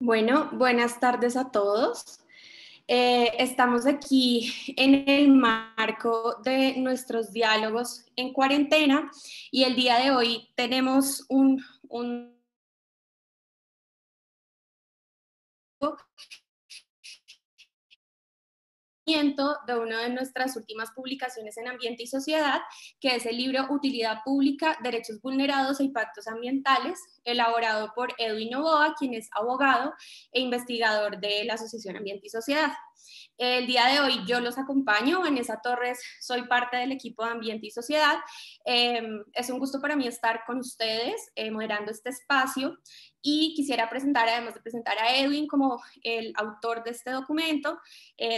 Bueno, buenas tardes a todos. Estamos aquí en el marco de nuestros diálogos en cuarentena y el día de hoy tenemos un de una de nuestras últimas publicaciones en Ambiente y Sociedad, que es el libro Utilidad Pública, Derechos Vulnerados e Impactos Ambientales, elaborado por Edwin Novoa, quien es abogado e investigador de la Asociación Ambiente y Sociedad. El día de hoy yo los acompaño, Vanessa Torres, soy parte del equipo de Ambiente y Sociedad. Es un gusto para mí estar con ustedes moderando este espacio y quisiera presentar, además de presentar a Edwin como el autor de este documento,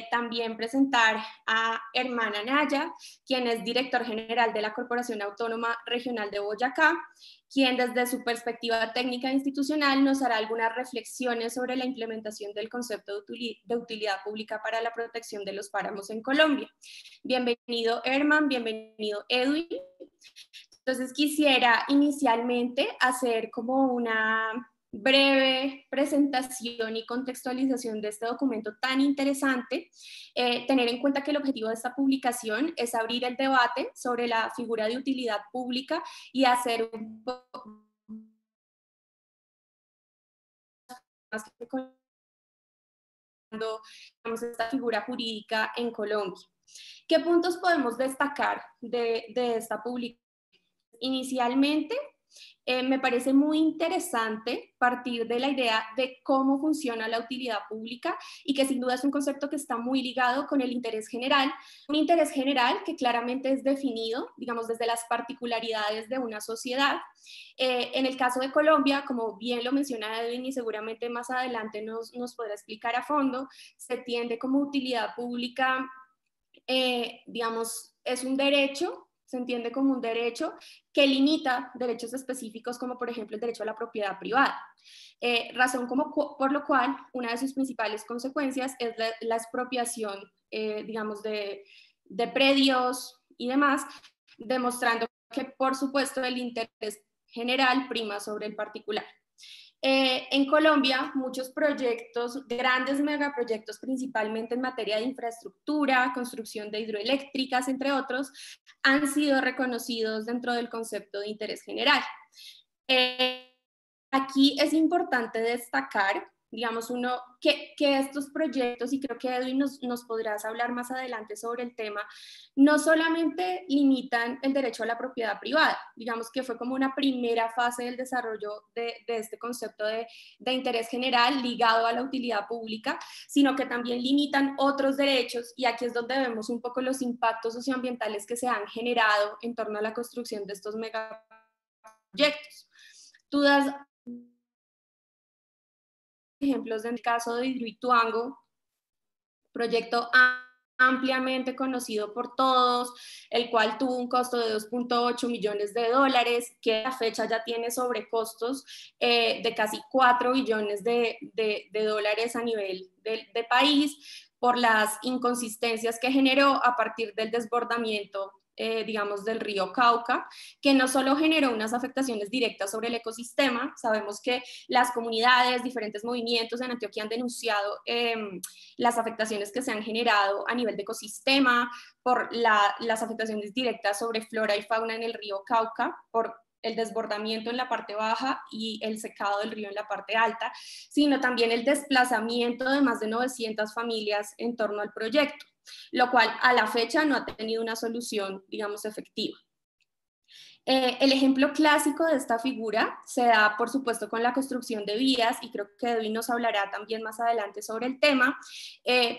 también presentar a Herman Anaya, quien es director general de la Corporación Autónoma Regional de Boyacá, quien desde su perspectiva técnica e institucional nos hará algunas reflexiones sobre la implementación del concepto de utilidad pública para la protección de los páramos en Colombia. Bienvenido Herman, bienvenido Edwin. Entonces quisiera inicialmente hacer como una breve presentación y contextualización de este documento tan interesante, tener en cuenta que el objetivo de esta publicación es abrir el debate sobre la figura de utilidad pública y hacer un poco más que cuando tenemos esta figura jurídica en Colombia. ¿Qué puntos podemos destacar de esta publicación? Inicialmente, me parece muy interesante partir de la idea de cómo funciona la utilidad pública y que sin duda es un concepto que está muy ligado con el interés general, un interés general que claramente es definido, digamos, desde las particularidades de una sociedad. En el caso de Colombia, como bien lo menciona Edwin y seguramente más adelante nos podrá explicar a fondo, se entiende como utilidad pública, digamos, es un derecho, se entiende como un derecho que limita derechos específicos como por ejemplo el derecho a la propiedad privada. Razón por lo cual una de sus principales consecuencias es la expropiación, digamos, de predios y demás, demostrando que por supuesto el interés general prima sobre el particular. En Colombia, muchos proyectos, grandes megaproyectos, principalmente en materia de infraestructura, construcción de hidroeléctricas, entre otros, han sido reconocidos dentro del concepto de interés general. Aquí es importante destacar, digamos, que estos proyectos, y creo que Edwin nos podrás hablar más adelante sobre el tema, no solamente limitan el derecho a la propiedad privada, digamos que fue como una primera fase del desarrollo de este concepto de interés general ligado a la utilidad pública, sino que también limitan otros derechos, y aquí es donde vemos un poco los impactos socioambientales que se han generado en torno a la construcción de estos megaproyectos. Tú das ejemplos del caso de Hidroituango, proyecto ampliamente conocido por todos, el cual tuvo un costo de 2.8 millones de dólares, que a la fecha ya tiene sobrecostos de casi 4 billones de dólares a nivel de país, por las inconsistencias que generó a partir del desbordamiento, digamos, del río Cauca, que no solo generó unas afectaciones directas sobre el ecosistema. Sabemos que las comunidades, diferentes movimientos en Antioquia han denunciado las afectaciones que se han generado a nivel de ecosistema, por las afectaciones directas sobre flora y fauna en el río Cauca, por el desbordamiento en la parte baja y el secado del río en la parte alta, sino también el desplazamiento de más de 900 familias en torno al proyecto, lo cual a la fecha no ha tenido una solución, digamos, efectiva. El ejemplo clásico de esta figura se da, por supuesto, con la construcción de vías, y creo que Edwin nos hablará también más adelante sobre el tema.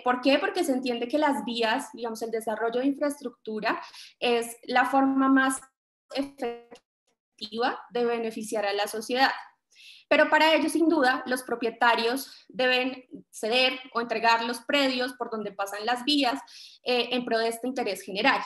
¿Por qué? Porque se entiende que las vías, digamos, el desarrollo de infraestructura es la forma más efectiva de beneficiar a la sociedad. Pero para ello, sin duda, los propietarios deben ceder o entregar los predios por donde pasan las vías en pro de este interés general.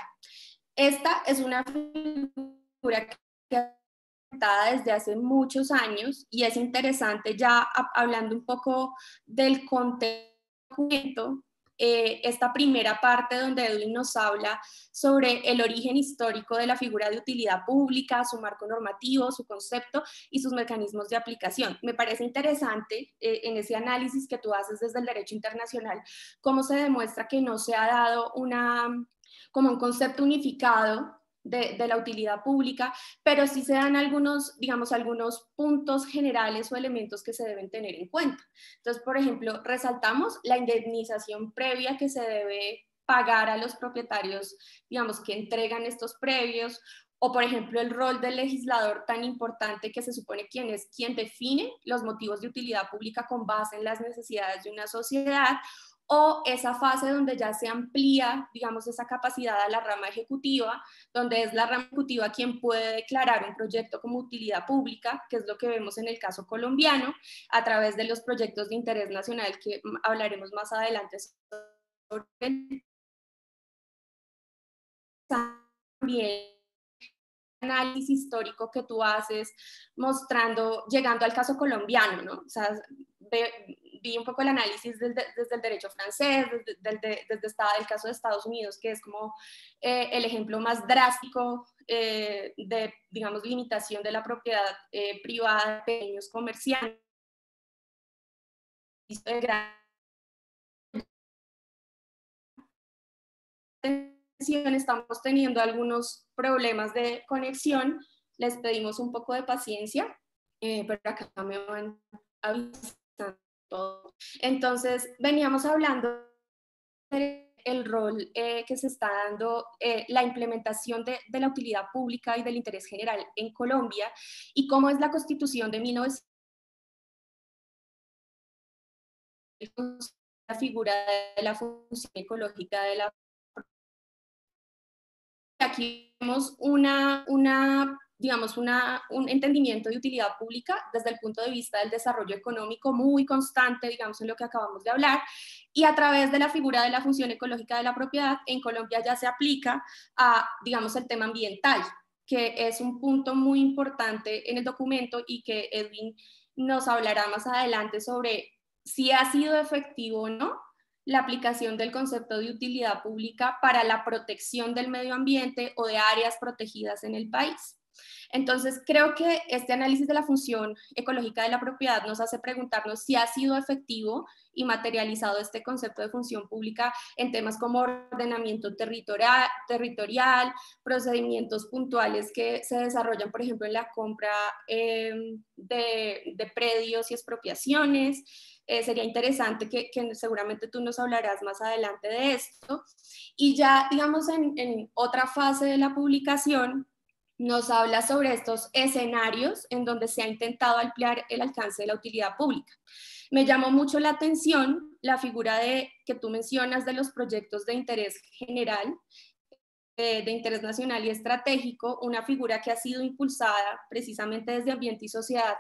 Esta es una figura que ha desde hace muchos años, y es interesante ya hablando un poco del contexto, esta primera parte donde Edwin nos habla sobre el origen histórico de la figura de utilidad pública, su marco normativo, su concepto y sus mecanismos de aplicación. Me parece interesante en ese análisis que tú haces desde el derecho internacional, cómo se demuestra que no se ha dado como un concepto unificado de la utilidad pública, pero sí se dan algunos, digamos, algunos puntos generales o elementos que se deben tener en cuenta. Entonces, por ejemplo, resaltamos la indemnización previa que se debe pagar a los propietarios, digamos, que entregan estos previos, o por ejemplo el rol del legislador tan importante que se supone quien define los motivos de utilidad pública con base en las necesidades de una sociedad, o esa fase donde ya se amplía, digamos, esa capacidad a la rama ejecutiva, donde es la rama ejecutiva quien puede declarar un proyecto como utilidad pública, que es lo que vemos en el caso colombiano, a través de los proyectos de interés nacional que hablaremos más adelante sobre. También análisis histórico que tú haces mostrando, llegando al caso colombiano, ¿no? O sea, vi un poco el análisis desde el derecho francés, desde el caso de Estados Unidos, que es como el ejemplo más drástico de, digamos, limitación de la propiedad privada de pequeños comerciantes. Estamos teniendo algunos problemas de conexión, les pedimos un poco de paciencia, pero acá me van avisando todo. Entonces, veníamos hablando del rol que se está dando, la implementación de la utilidad pública y del interés general en Colombia, y cómo es la Constitución de 1900, la figura de la función ecológica de la. Aquí vemos digamos, un entendimiento de utilidad pública desde el punto de vista del desarrollo económico muy constante, digamos, en lo que acabamos de hablar, y a través de la figura de la función ecológica de la propiedad, en Colombia ya se aplica a, digamos, el tema ambiental, que es un punto muy importante en el documento y que Edwin nos hablará más adelante sobre si ha sido efectivo o no la aplicación del concepto de utilidad pública para la protección del medio ambiente o de áreas protegidas en el país. Entonces, creo que este análisis de la función ecológica de la propiedad nos hace preguntarnos si ha sido efectivo y materializado este concepto de función pública en temas como ordenamiento territorial, procedimientos puntuales que se desarrollan, por ejemplo, en la compra de predios y expropiaciones. Sería interesante que seguramente tú nos hablarás más adelante de esto. Y ya, digamos, en otra fase de la publicación, nos habla sobre estos escenarios en donde se ha intentado ampliar el alcance de la utilidad pública. Me llamó mucho la atención la figura que tú mencionas de los proyectos de interés general, de interés nacional y estratégico, una figura que ha sido impulsada precisamente desde Ambiente y Sociedad.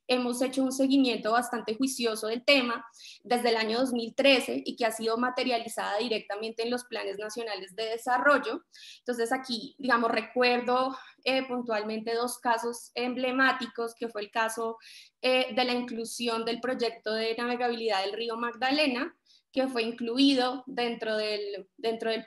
Hemos hecho un seguimiento bastante juicioso del tema desde el año 2013 y que ha sido materializada directamente en los planes nacionales de desarrollo. Entonces aquí, digamos, recuerdo puntualmente dos casos emblemáticos, que fue el caso de la inclusión del proyecto de navegabilidad del río Magdalena, que fue incluido dentro del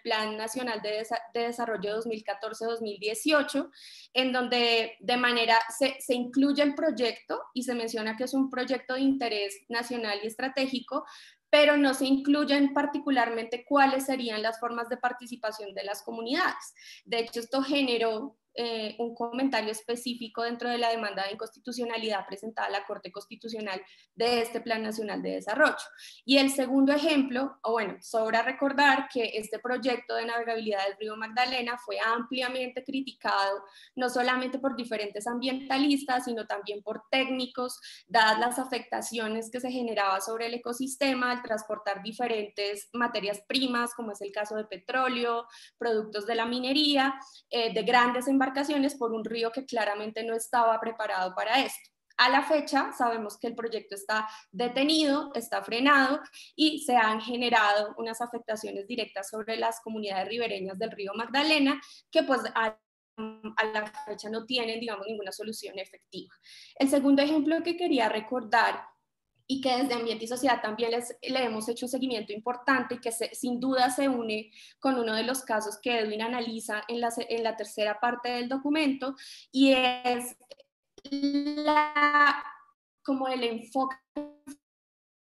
Plan Nacional de Desarrollo 2014-2018, en donde de manera se incluye el proyecto y se menciona que es un proyecto de interés nacional y estratégico, pero no se incluyen particularmente cuáles serían las formas de participación de las comunidades. De hecho, esto generó un comentario específico dentro de la demanda de inconstitucionalidad presentada a la Corte Constitucional de este Plan Nacional de Desarrollo. Y el segundo ejemplo, o bueno, sobra recordar que este proyecto de navegabilidad del río Magdalena fue ampliamente criticado, no solamente por diferentes ambientalistas, sino también por técnicos, dadas las afectaciones que se generaba sobre el ecosistema al transportar diferentes materias primas, como es el caso de petróleo, productos de la minería, de grandes embarcaciones por un río que claramente no estaba preparado para esto. A la fecha sabemos que el proyecto está detenido, está frenado y se han generado unas afectaciones directas sobre las comunidades ribereñas del río Magdalena que pues a la fecha no tienen, digamos, ninguna solución efectiva. El segundo ejemplo que quería recordar y que desde Ambiente y Sociedad también le hemos hecho un seguimiento importante y que sin duda se une con uno de los casos que Edwin analiza en la tercera parte del documento, y es como el enfoque,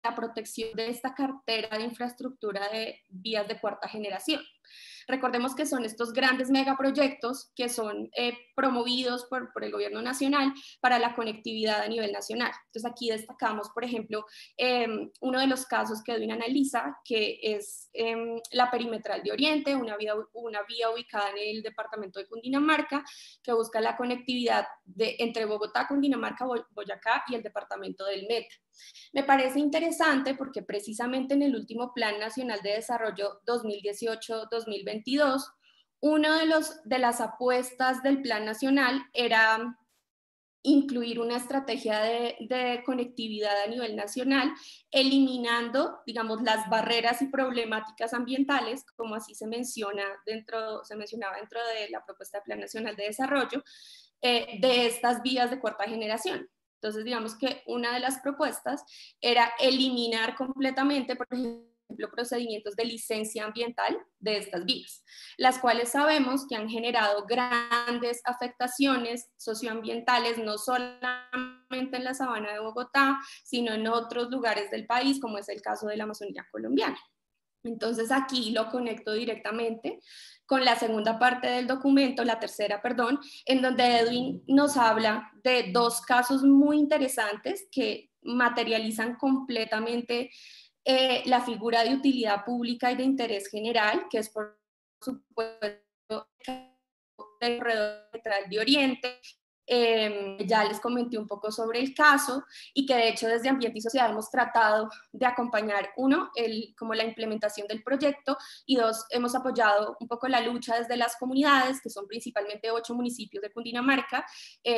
la protección de esta cartera de infraestructura de vías de cuarta generación. Recordemos que son estos grandes megaproyectos que son promovidos por el gobierno nacional para la conectividad a nivel nacional. Entonces aquí destacamos, por ejemplo, uno de los casos que Edwin analiza, que es la Perimetral de Oriente, una vía ubicada en el departamento de Cundinamarca, que busca la conectividad entre Bogotá, Cundinamarca, Boyacá y el departamento del Meta. Me parece interesante porque precisamente en el último Plan Nacional de Desarrollo 2018-2022, una de las apuestas del Plan Nacional era incluir una estrategia de conectividad a nivel nacional, eliminando, digamos, las barreras y problemáticas ambientales, como así se mencionaba dentro de la propuesta de Plan Nacional de Desarrollo, de estas vías de cuarta generación. Entonces, digamos que una de las propuestas era eliminar completamente, por ejemplo, procedimientos de licencia ambiental de estas vías, las cuales sabemos que han generado grandes afectaciones socioambientales, no solamente en la sabana de Bogotá, sino en otros lugares del país, como es el caso de la Amazonía colombiana. Entonces aquí lo conecto directamente con la segunda parte del documento, la tercera, perdón, en donde Edwin nos habla de dos casos muy interesantes que materializan completamente la figura de utilidad pública y de interés general, que es por supuesto el corredor de Oriente. Ya les comenté un poco sobre el caso y que de hecho desde Ambiente y Sociedad hemos tratado de acompañar, uno, como la implementación del proyecto, y dos, hemos apoyado un poco la lucha desde las comunidades, que son principalmente 8 municipios de Cundinamarca,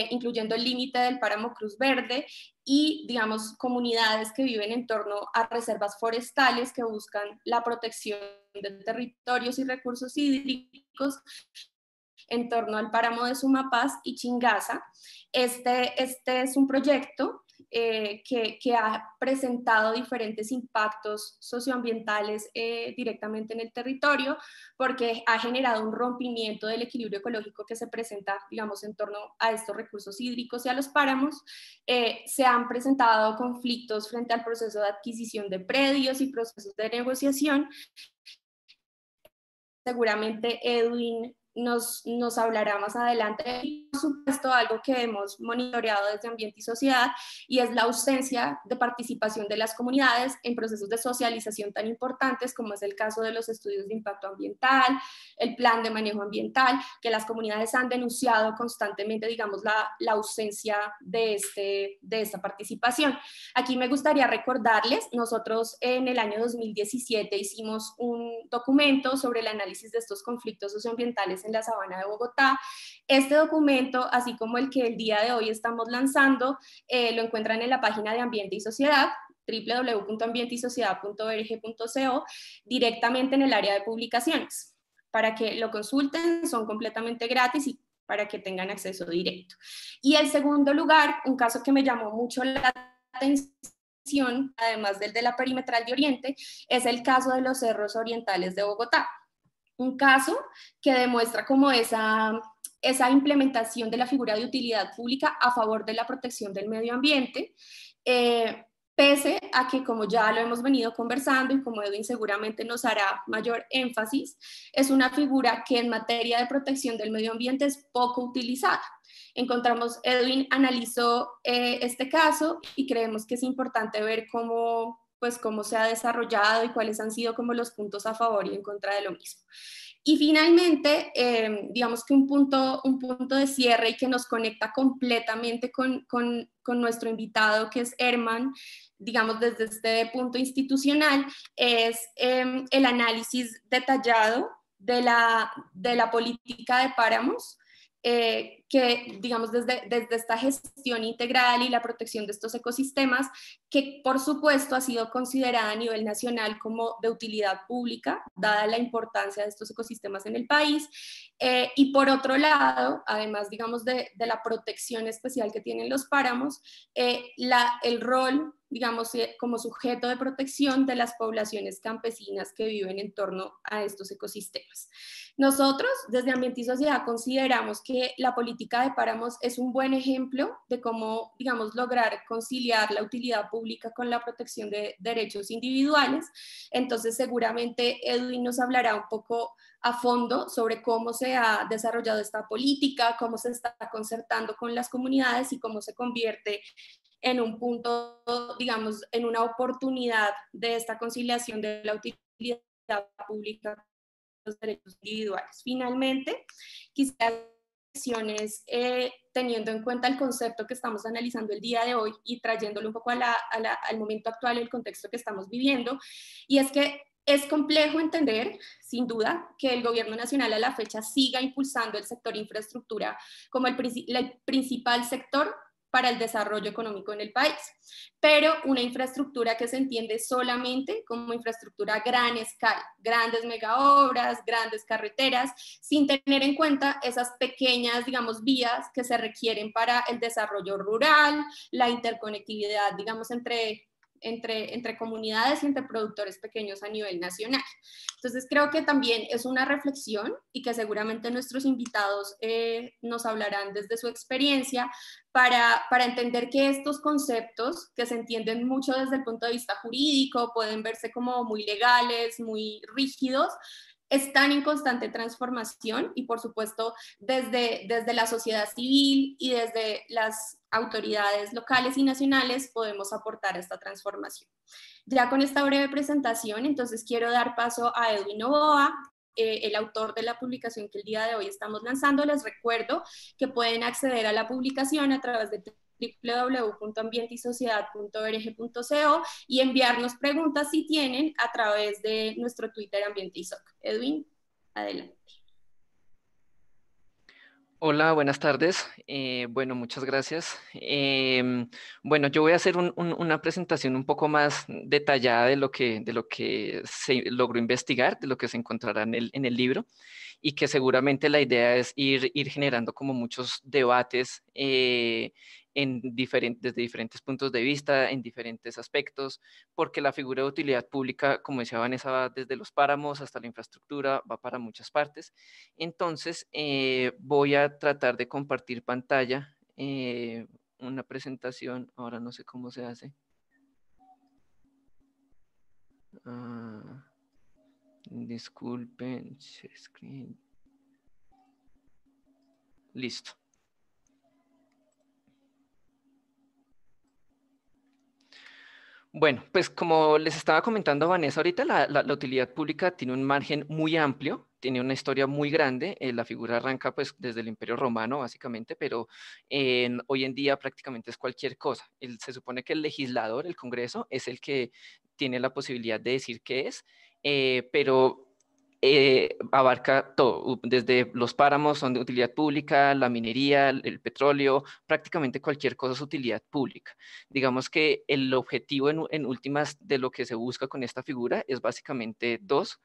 incluyendo el límite del páramo Cruz Verde, y, digamos, comunidades que viven en torno a reservas forestales que buscan la protección de territorios y recursos hídricos en torno al páramo de Sumapaz y Chingaza. Este es un proyecto que ha presentado diferentes impactos socioambientales directamente en el territorio, porque ha generado un rompimiento del equilibrio ecológico que se presenta, digamos, en torno a estos recursos hídricos y a los páramos. Se han presentado conflictos frente al proceso de adquisición de predios y procesos de negociación. Seguramente Edwin nos hablará más adelante. Y por supuesto, algo que hemos monitoreado desde Ambiente y Sociedad, y es la ausencia de participación de las comunidades en procesos de socialización tan importantes como es el caso de los estudios de impacto ambiental, el plan de manejo ambiental, que las comunidades han denunciado constantemente, digamos, la ausencia de esta participación. Aquí me gustaría recordarles, nosotros en el año 2017 hicimos un documento sobre el análisis de estos conflictos socioambientales en la sabana de Bogotá. Este documento, así como el que el día de hoy estamos lanzando, lo encuentran en la página de Ambiente y Sociedad, www.ambientesociedad.org.co, directamente en el área de publicaciones. Para que lo consulten, son completamente gratis y para que tengan acceso directo. Y en segundo lugar, un caso que me llamó mucho la atención, además del de la Perimetral de Oriente, es el caso de los cerros orientales de Bogotá. Un caso que demuestra como esa implementación de la figura de utilidad pública a favor de la protección del medio ambiente, pese a que, como ya lo hemos venido conversando y como Edwin seguramente nos hará mayor énfasis, es una figura que en materia de protección del medio ambiente es poco utilizada. Edwin analizó este caso y creemos que es importante ver cómo se ha desarrollado y cuáles han sido como los puntos a favor y en contra de lo mismo. Y finalmente, digamos que un punto de cierre y que nos conecta completamente con nuestro invitado, que es Herman, digamos desde este punto institucional, es el análisis detallado de la política de páramos, que, digamos, desde esta gestión integral y la protección de estos ecosistemas, que por supuesto ha sido considerada a nivel nacional como de utilidad pública, dada la importancia de estos ecosistemas en el país. Y por otro lado, además, digamos, de la protección especial que tienen los páramos, el rol, digamos, como sujeto de protección de las poblaciones campesinas que viven en torno a estos ecosistemas. Nosotros, desde Ambiente y Sociedad, consideramos que la política de páramos es un buen ejemplo de cómo, digamos, lograr conciliar la utilidad pública con la protección de derechos individuales. Entonces, seguramente Edwin nos hablará un poco a fondo sobre cómo se ha desarrollado esta política, cómo se está concertando con las comunidades y cómo se convierte en un punto, digamos, en una oportunidad de esta conciliación de la utilidad pública con los derechos individuales. Finalmente, quisiera teniendo en cuenta el concepto que estamos analizando el día de hoy y trayéndolo un poco al momento actual, el contexto que estamos viviendo, y es que es complejo entender, sin duda, que el gobierno nacional a la fecha siga impulsando el sector infraestructura como el principal sector para el desarrollo económico en el país, pero una infraestructura que se entiende solamente como infraestructura a gran escala, grandes megaobras, grandes carreteras, sin tener en cuenta esas pequeñas, digamos, vías que se requieren para el desarrollo rural, la interconectividad, digamos, entre comunidades y entre productores pequeños a nivel nacional. Entonces creo que también es una reflexión y que seguramente nuestros invitados nos hablarán desde su experiencia para entender que estos conceptos que se entienden mucho desde el punto de vista jurídico, pueden verse como muy legales, muy rígidos, están en constante transformación y por supuesto desde la sociedad civil y desde las autoridades locales y nacionales podemos aportar a esta transformación. Ya con esta breve presentación, entonces quiero dar paso a Edwin Novoa, el autor de la publicación que el día de hoy estamos lanzando. Les recuerdo que pueden acceder a la publicación a través de www.ambientysociedad.org.co y enviarnos preguntas si tienen a través de nuestro Twitter Ambiente y Soc. Edwin, adelante. Hola, buenas tardes. Bueno, muchas gracias. Bueno, yo voy a hacer una presentación un poco más detallada de lo que se logró investigar, de lo que se encontrará en el libro, y que seguramente la idea es ir generando como muchos debates desde diferentes puntos de vista, en diferentes aspectos, porque la figura de utilidad pública, como decía Vanessa, va desde los páramos hasta la infraestructura, va para muchas partes. Entonces, voy a tratar de compartir pantalla, una presentación, ahora no sé cómo se hace. Disculpen, share screen. Listo. Bueno, pues como les estaba comentando Vanessa ahorita, la utilidad pública tiene un margen muy amplio, tiene una historia muy grande. La figura arranca pues desde el Imperio Romano básicamente, pero hoy en día prácticamente es cualquier cosa. Se supone que el legislador, el Congreso, es el que tiene la posibilidad de decir qué es, pero abarca todo, desde los páramos son de utilidad pública, la minería, el petróleo, prácticamente cualquier cosa es utilidad pública. Digamos que el objetivo en últimas de lo que se busca con esta figura es básicamente dos.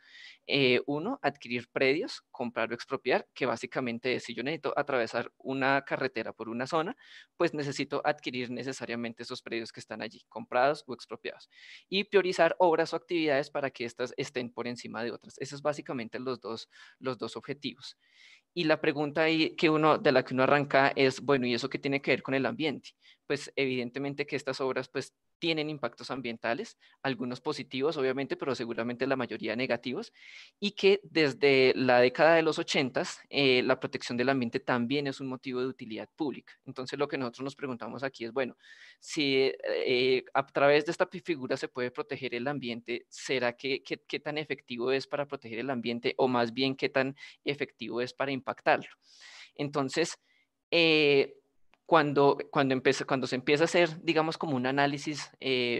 Uno, adquirir predios, comprar o expropiar, que básicamente es si yo necesito atravesar una carretera por una zona, pues necesito adquirir necesariamente esos predios que están allí, comprados o expropiados. Y priorizar obras o actividades para que éstas estén por encima de otras. Esos es básicamente los dos objetivos. Y la pregunta ahí de la que uno arranca es, bueno, ¿y eso qué tiene que ver con el ambiente? Pues evidentemente que estas obras pues tienen impactos ambientales, algunos positivos obviamente, pero seguramente la mayoría negativos, y que desde la década de los 80 la protección del ambiente también es un motivo de utilidad pública. Entonces lo que nosotros nos preguntamos aquí es, bueno, si a través de esta figura se puede proteger el ambiente, ¿será qué tan efectivo es para proteger el ambiente o más bien qué tan efectivo es para impactarlo? Entonces, cuando se empieza a hacer, digamos, como un análisis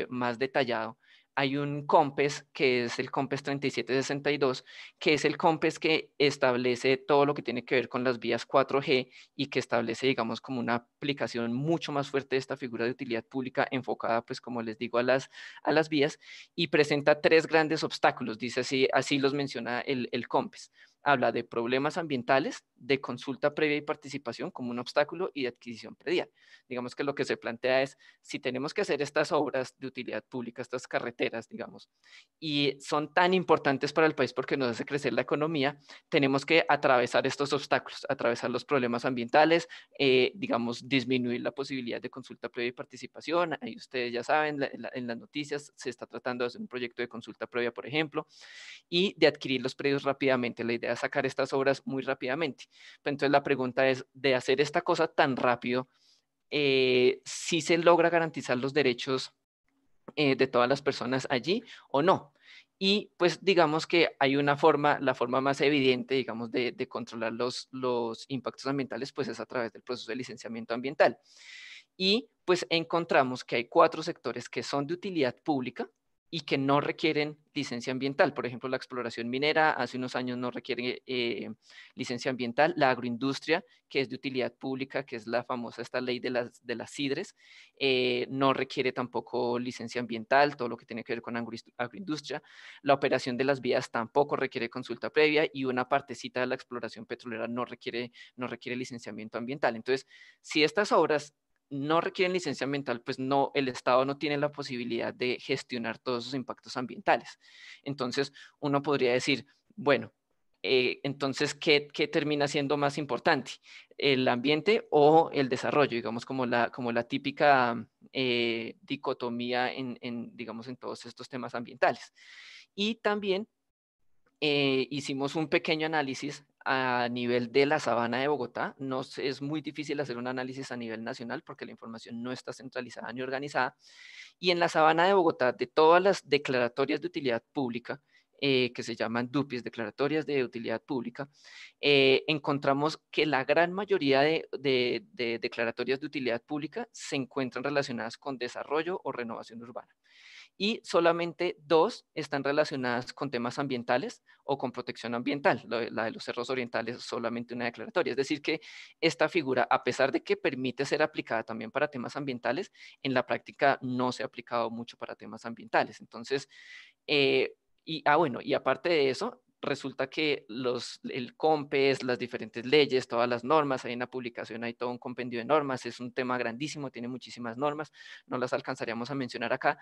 más detallado, hay un COMPES, que es el COMPES 3762, que es el COMPES que establece todo lo que tiene que ver con las vías 4G y que establece, digamos, como una aplicación mucho más fuerte de esta figura de utilidad pública enfocada, pues, como les digo, a las vías, y presenta 3 grandes obstáculos, dice así los menciona el COMPES. Habla de problemas ambientales, de consulta previa y participación como un obstáculo y de adquisición predial. Digamos que lo que se plantea es, si tenemos que hacer estas obras de utilidad pública, estas carreteras, digamos, y son tan importantes para el país porque nos hace crecer la economía, tenemos que atravesar estos obstáculos, atravesar los problemas ambientales, digamos, disminuir la posibilidad de consulta previa y participación. Ahí ustedes ya saben, en las noticias se está tratando de hacer un proyecto de consulta previa, por ejemplo, y de adquirir los predios rápidamente. La idea es sacar estas obras muy rápidamente. Entonces la pregunta es, de hacer esta cosa tan rápido, si se logra garantizar los derechos de todas las personas allí o no. Y pues digamos que hay una forma, la forma más evidente, digamos, de controlar los impactos ambientales, pues es a través del proceso de licenciamiento ambiental. Y pues encontramos que hay 4 sectores que son de utilidad pública y que no requieren licencia ambiental. Por ejemplo, la exploración minera hace unos años no requiere licencia ambiental. La agroindustria, que es de utilidad pública, que es la famosa esta ley de las CIDRES, no requiere tampoco licencia ambiental, todo lo que tiene que ver con agroindustria. La operación de las vías tampoco requiere consulta previa y una partecita de la exploración petrolera no requiere licenciamiento ambiental. Entonces, si estas obras no requieren licencia ambiental, pues no, el Estado no tiene la posibilidad de gestionar todos esos impactos ambientales. Entonces, uno podría decir, bueno, entonces, ¿qué termina siendo más importante? ¿El ambiente o el desarrollo? Digamos, como la típica dicotomía digamos, en todos estos temas ambientales. Y también hicimos un pequeño análisis a nivel de la sabana de Bogotá. Es muy difícil hacer un análisis a nivel nacional porque la información no está centralizada ni organizada. Y en la sabana de Bogotá, de todas las declaratorias de utilidad pública, que se llaman DUPIs, declaratorias de utilidad pública, encontramos que la gran mayoría de declaratorias de utilidad pública se encuentran relacionadas con desarrollo o renovación urbana y solamente 2 están relacionadas con temas ambientales o con protección ambiental. La de los cerros orientales es solamente una declaratoria. Es decir, que esta figura, a pesar de que permite ser aplicada también para temas ambientales, en la práctica no se ha aplicado mucho para temas ambientales. Entonces, bueno, y aparte de eso, resulta que el COMPES, las diferentes leyes, todas las normas, hay una publicación, hay todo un compendio de normas, es un tema grandísimo, tiene muchísimas normas, no las alcanzaríamos a mencionar acá,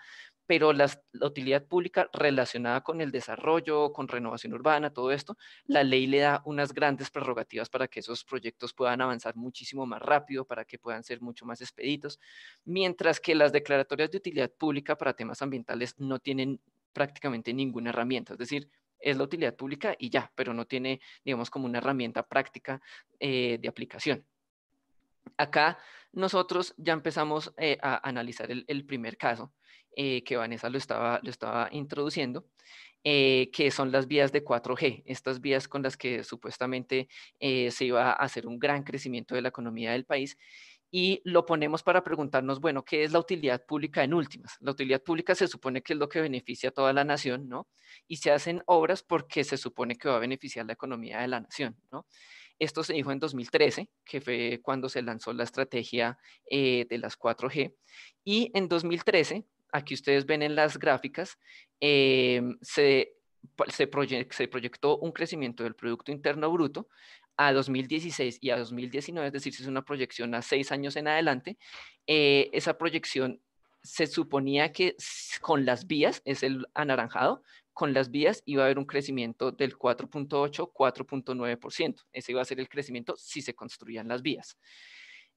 pero la utilidad pública relacionada con el desarrollo, con renovación urbana, todo esto, la ley le da unas grandes prerrogativas para que esos proyectos puedan avanzar muchísimo más rápido, para que puedan ser mucho más expeditos, mientras que las declaratorias de utilidad pública para temas ambientales no tienen prácticamente ninguna herramienta, es decir, es la utilidad pública y ya, pero no tiene, digamos, como una herramienta práctica de aplicación. Acá nosotros ya empezamos a analizar el primer caso, que Vanessa lo estaba introduciendo, que son las vías de 4G, estas vías con las que supuestamente se iba a hacer un gran crecimiento de la economía del país. Y lo ponemos para preguntarnos, bueno, ¿qué es la utilidad pública en últimas? La utilidad pública se supone que es lo que beneficia a toda la nación, ¿no? Y se hacen obras porque se supone que va a beneficiar la economía de la nación, ¿no? Esto se dijo en 2013, que fue cuando se lanzó la estrategia de las 4G. Y en 2013, aquí ustedes ven en las gráficas, se proyectó un crecimiento del Producto Interno Bruto a 2016 y a 2019, es decir, si es una proyección a 6 años en adelante, esa proyección se suponía que con las vías, es el anaranjado, con las vías iba a haber un crecimiento del 4.8, 4.9%. Ese iba a ser el crecimiento si se construían las vías.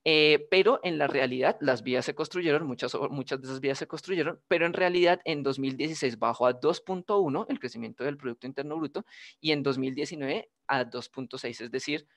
Pero en la realidad las vías se construyeron, muchas de esas vías se construyeron, pero en realidad en 2016 bajó a 2.1 el crecimiento del Producto Interno Bruto y en 2019 a 2.6, es decir,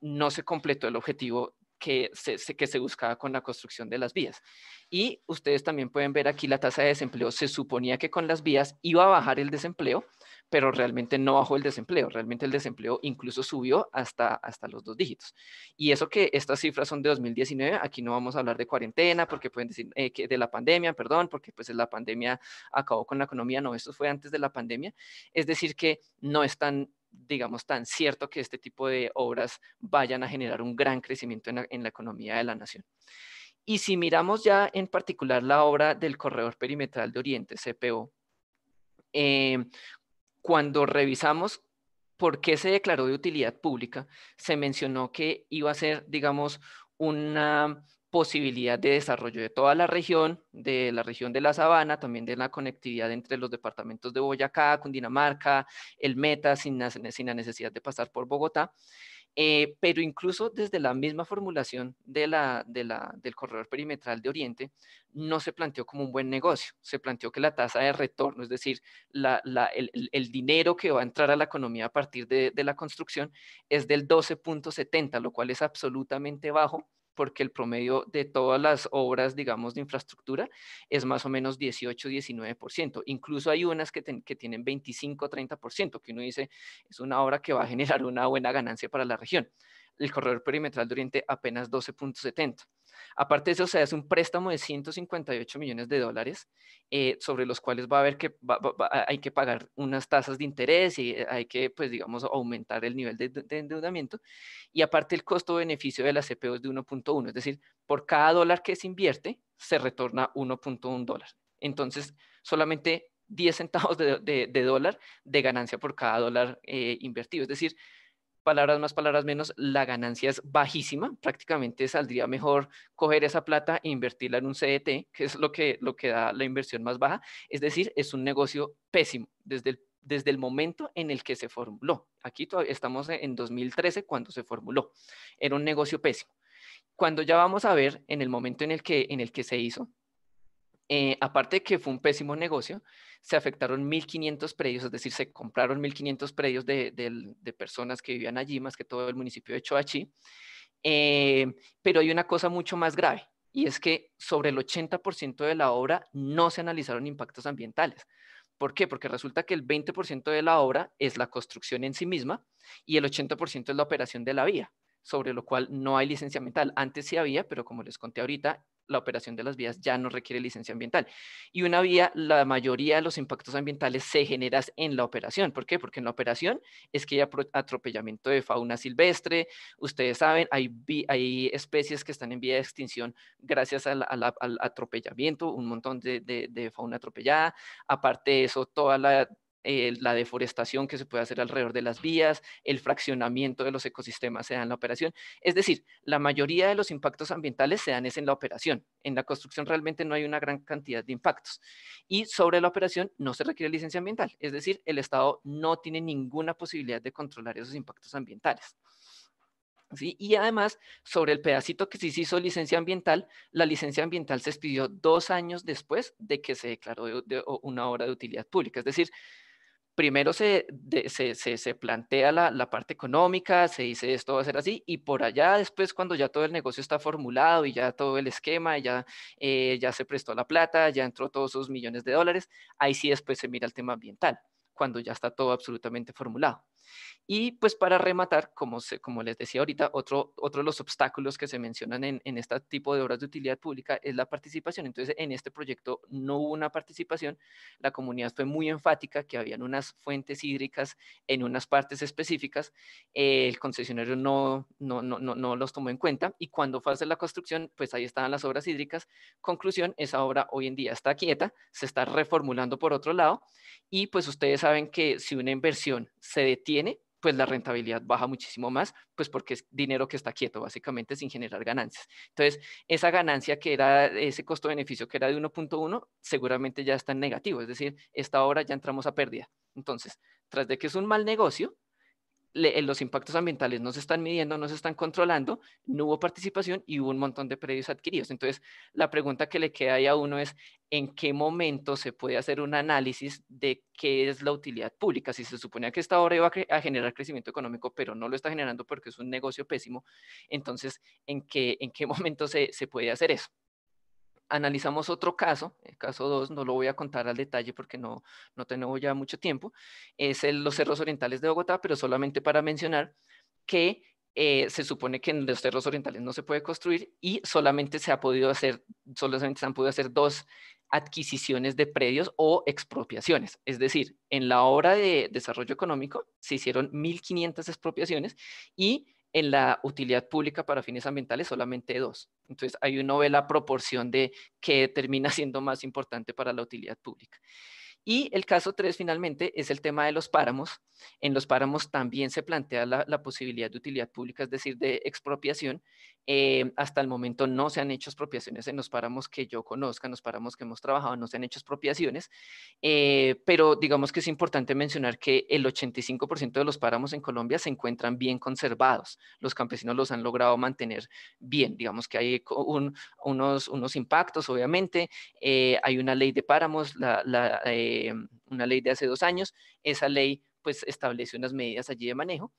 no se completó el objetivo que se buscaba con la construcción de las vías. Y ustedes también pueden ver aquí la tasa de desempleo. Se suponía que con las vías iba a bajar el desempleo, pero realmente no bajó el desempleo. Realmente el desempleo incluso subió hasta los 2 dígitos. Y eso que estas cifras son de 2019, aquí no vamos a hablar de cuarentena, porque pueden decir que de la pandemia, perdón, porque pues la pandemia acabó con la economía. No, esto fue antes de la pandemia. Es decir, que no es tan, digamos, tan cierto que este tipo de obras vayan a generar un gran crecimiento en la economía de la nación. Y si miramos ya en particular la obra del Corredor Perimetral de Oriente, CPO, cuando revisamos por qué se declaró de utilidad pública, se mencionó que iba a ser, digamos, una posibilidad de desarrollo de toda la región de la Sabana, también de la conectividad entre los departamentos de Boyacá, Cundinamarca, el Meta, sin la necesidad de pasar por Bogotá. Pero incluso desde la misma formulación del corredor perimetral de Oriente, no se planteó como un buen negocio. Se planteó que la tasa de retorno, es decir, el dinero que va a entrar a la economía a partir de la construcción, es del 12.70, lo cual es absolutamente bajo, porque el promedio de todas las obras, digamos, de infraestructura es más o menos 18-19%. Incluso hay unas que tienen 25-30%, que uno dice, es una obra que va a generar una buena ganancia para la región. El corredor perimetral de Oriente apenas 12.70. Aparte de eso, se hace un préstamo de 158 millones de dólares, sobre los cuales va a haber hay que pagar unas tasas de interés y hay que, pues, digamos, aumentar el nivel de endeudamiento. Y aparte el costo-beneficio de la CPO es de 1.1, es decir, por cada dólar que se invierte, se retorna 1.1 dólar. Entonces, solamente 10 centavos de dólar de ganancia por cada dólar invertido. Es decir, palabras más, palabras menos, la ganancia es bajísima. Prácticamente saldría mejor coger esa plata e invertirla en un CDT, que es lo que da la inversión más baja. Es decir, es un negocio pésimo desde el momento en el que se formuló. Aquí todavía estamos en 2013 cuando se formuló. Era un negocio pésimo. Cuando ya vamos a ver en el momento en el que se hizo, aparte de que fue un pésimo negocio, se afectaron 1.500 predios, es decir, se compraron 1.500 predios de personas que vivían allí, más que todo el municipio de Choachí. Pero hay una cosa mucho más grave, y es que sobre el 80% de la obra no se analizaron impactos ambientales. ¿Por qué? Porque resulta que el 20% de la obra es la construcción en sí misma y el 80% es la operación de la vía, sobre lo cual no hay licencia ambiental. Antes sí había, pero como les conté ahorita, la operación de las vías ya no requiere licencia ambiental. Y una vía, la mayoría de los impactos ambientales se generan en la operación. ¿Por qué? Porque en la operación es que hay atropellamiento de fauna silvestre. Ustedes saben, hay especies que están en vía de extinción gracias al atropellamiento, un montón de fauna atropellada. Aparte de eso, toda la deforestación que se puede hacer alrededor de las vías, el fraccionamiento de los ecosistemas se da en la operación. Es decir, la mayoría de los impactos ambientales se dan en la operación. En la construcción realmente no hay una gran cantidad de impactos. Y sobre la operación no se requiere licencia ambiental. Es decir, el Estado no tiene ninguna posibilidad de controlar esos impactos ambientales. ¿Sí? Y además, sobre el pedacito que sí se hizo licencia ambiental, la licencia ambiental se expidió 2 años después de que se declaró una obra de utilidad pública. Es decir, primero se plantea la parte económica, se dice esto va a ser así, y por allá después, cuando ya todo el negocio está formulado y ya todo el esquema, ya se prestó la plata, ya entró todos esos millones de dólares, ahí sí después se mira el tema ambiental, cuando ya está todo absolutamente formulado. Y pues para rematar, como les decía ahorita, otro de los obstáculos que se mencionan en este tipo de obras de utilidad pública es la participación. Entonces, en este proyecto no hubo una participación. La comunidad fue muy enfática que habían unas fuentes hídricas en unas partes específicas. El concesionario no los tomó en cuenta, y cuando fue a hacer la construcción, pues ahí estaban las obras hídricas. Conclusión, esa obra hoy en día está quieta, se está reformulando por otro lado, y pues ustedes saben que si una inversión se detiene, pues la rentabilidad baja muchísimo más, pues porque es dinero que está quieto, básicamente sin generar ganancias. Entonces, esa ganancia que era, ese costo-beneficio que era de 1.1, seguramente ya está en negativo, es decir, esta obra ya entramos a pérdida. Entonces, tras de que es un mal negocio, los impactos ambientales no se están midiendo, no se están controlando, no hubo participación y hubo un montón de predios adquiridos. Entonces, la pregunta que le queda ahí a uno es, ¿en qué momento se puede hacer un análisis de qué es la utilidad pública? Si se suponía que esta obra iba a generar crecimiento económico, pero no lo está generando porque es un negocio pésimo, entonces, ¿en qué momento se puede hacer eso? Analizamos otro caso, el caso 2, no lo voy a contar al detalle porque no tenemos ya mucho tiempo, es los cerros orientales de Bogotá, pero solamente para mencionar que se supone que en los cerros orientales no se puede construir y solamente se han podido hacer 2 adquisiciones de predios o expropiaciones. Es decir, en la obra de desarrollo económico se hicieron 1.500 expropiaciones y en la utilidad pública para fines ambientales solamente 2. Entonces, ahí uno ve la proporción de qué termina siendo más importante para la utilidad pública. Y el caso 3, finalmente, es el tema de los páramos. En los páramos también se plantea la posibilidad de utilidad pública, es decir, de expropiación. Hasta el momento no se han hecho expropiaciones en los páramos que yo conozca, en los páramos que hemos trabajado, no se han hecho expropiaciones, pero digamos que es importante mencionar que el 85% de los páramos en Colombia se encuentran bien conservados. Los campesinos los han logrado mantener bien. Digamos que hay unos impactos, obviamente. Hay una ley de páramos, una ley de hace 2 años. Esa ley pues establece unas medidas allí de manejo.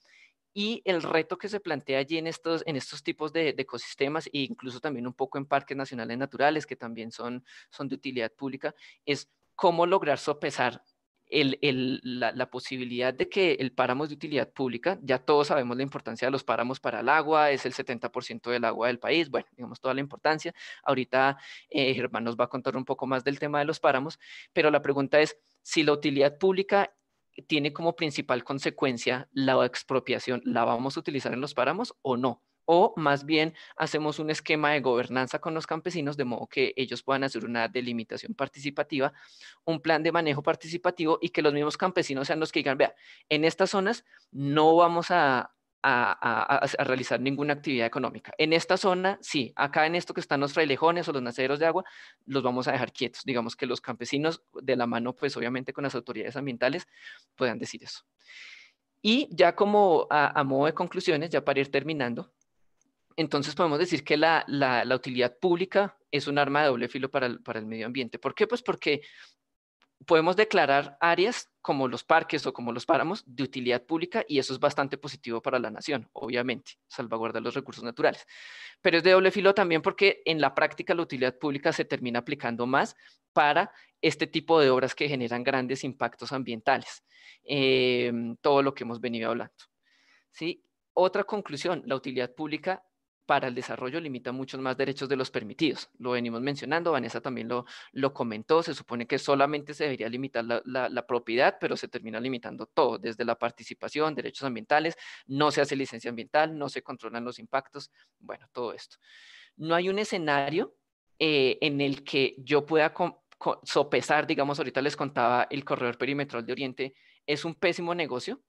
Y el reto que se plantea allí en estos tipos de ecosistemas, e incluso también un poco en parques nacionales naturales, que también son de utilidad pública, es cómo lograr sopesar la posibilidad de que el páramo es de utilidad pública. Ya todos sabemos la importancia de los páramos para el agua, es el 70% del agua del país, bueno, digamos toda la importancia. Ahorita Germán nos va a contar un poco más del tema de los páramos, pero la pregunta es si la utilidad pública tiene como principal consecuencia la expropiación, ¿la vamos a utilizar en los páramos o no? O más bien hacemos un esquema de gobernanza con los campesinos de modo que ellos puedan hacer una delimitación participativa, un plan de manejo participativo y que los mismos campesinos sean los que digan, vea, en estas zonas no vamos a realizar ninguna actividad económica. En esta zona, sí, acá en esto que están los frailejones o los nacederos de agua, los vamos a dejar quietos. Digamos que los campesinos, de la mano, pues obviamente con las autoridades ambientales, puedan decir eso. Y ya como a modo de conclusiones, ya para ir terminando, entonces podemos decir que la utilidad pública es un arma de doble filo para el medio ambiente. ¿Por qué? Pues porque podemos declarar áreas como los parques o como los páramos de utilidad pública y eso es bastante positivo para la nación, obviamente, salvaguardar los recursos naturales. Pero es de doble filo también porque en la práctica la utilidad pública se termina aplicando más para este tipo de obras que generan grandes impactos ambientales, todo lo que hemos venido hablando. ¿Sí? Otra conclusión, la utilidad pública para el desarrollo limita muchos más derechos de los permitidos. Lo venimos mencionando, Vanessa también lo comentó, se supone que solamente se debería limitar la propiedad, pero se termina limitando todo, desde la participación, derechos ambientales, no se hace licencia ambiental, no se controlan los impactos, bueno, todo esto. No hay un escenario en el que yo pueda sopesar, digamos, ahorita les contaba el corredor perimetral de Oriente, es un pésimo negocio,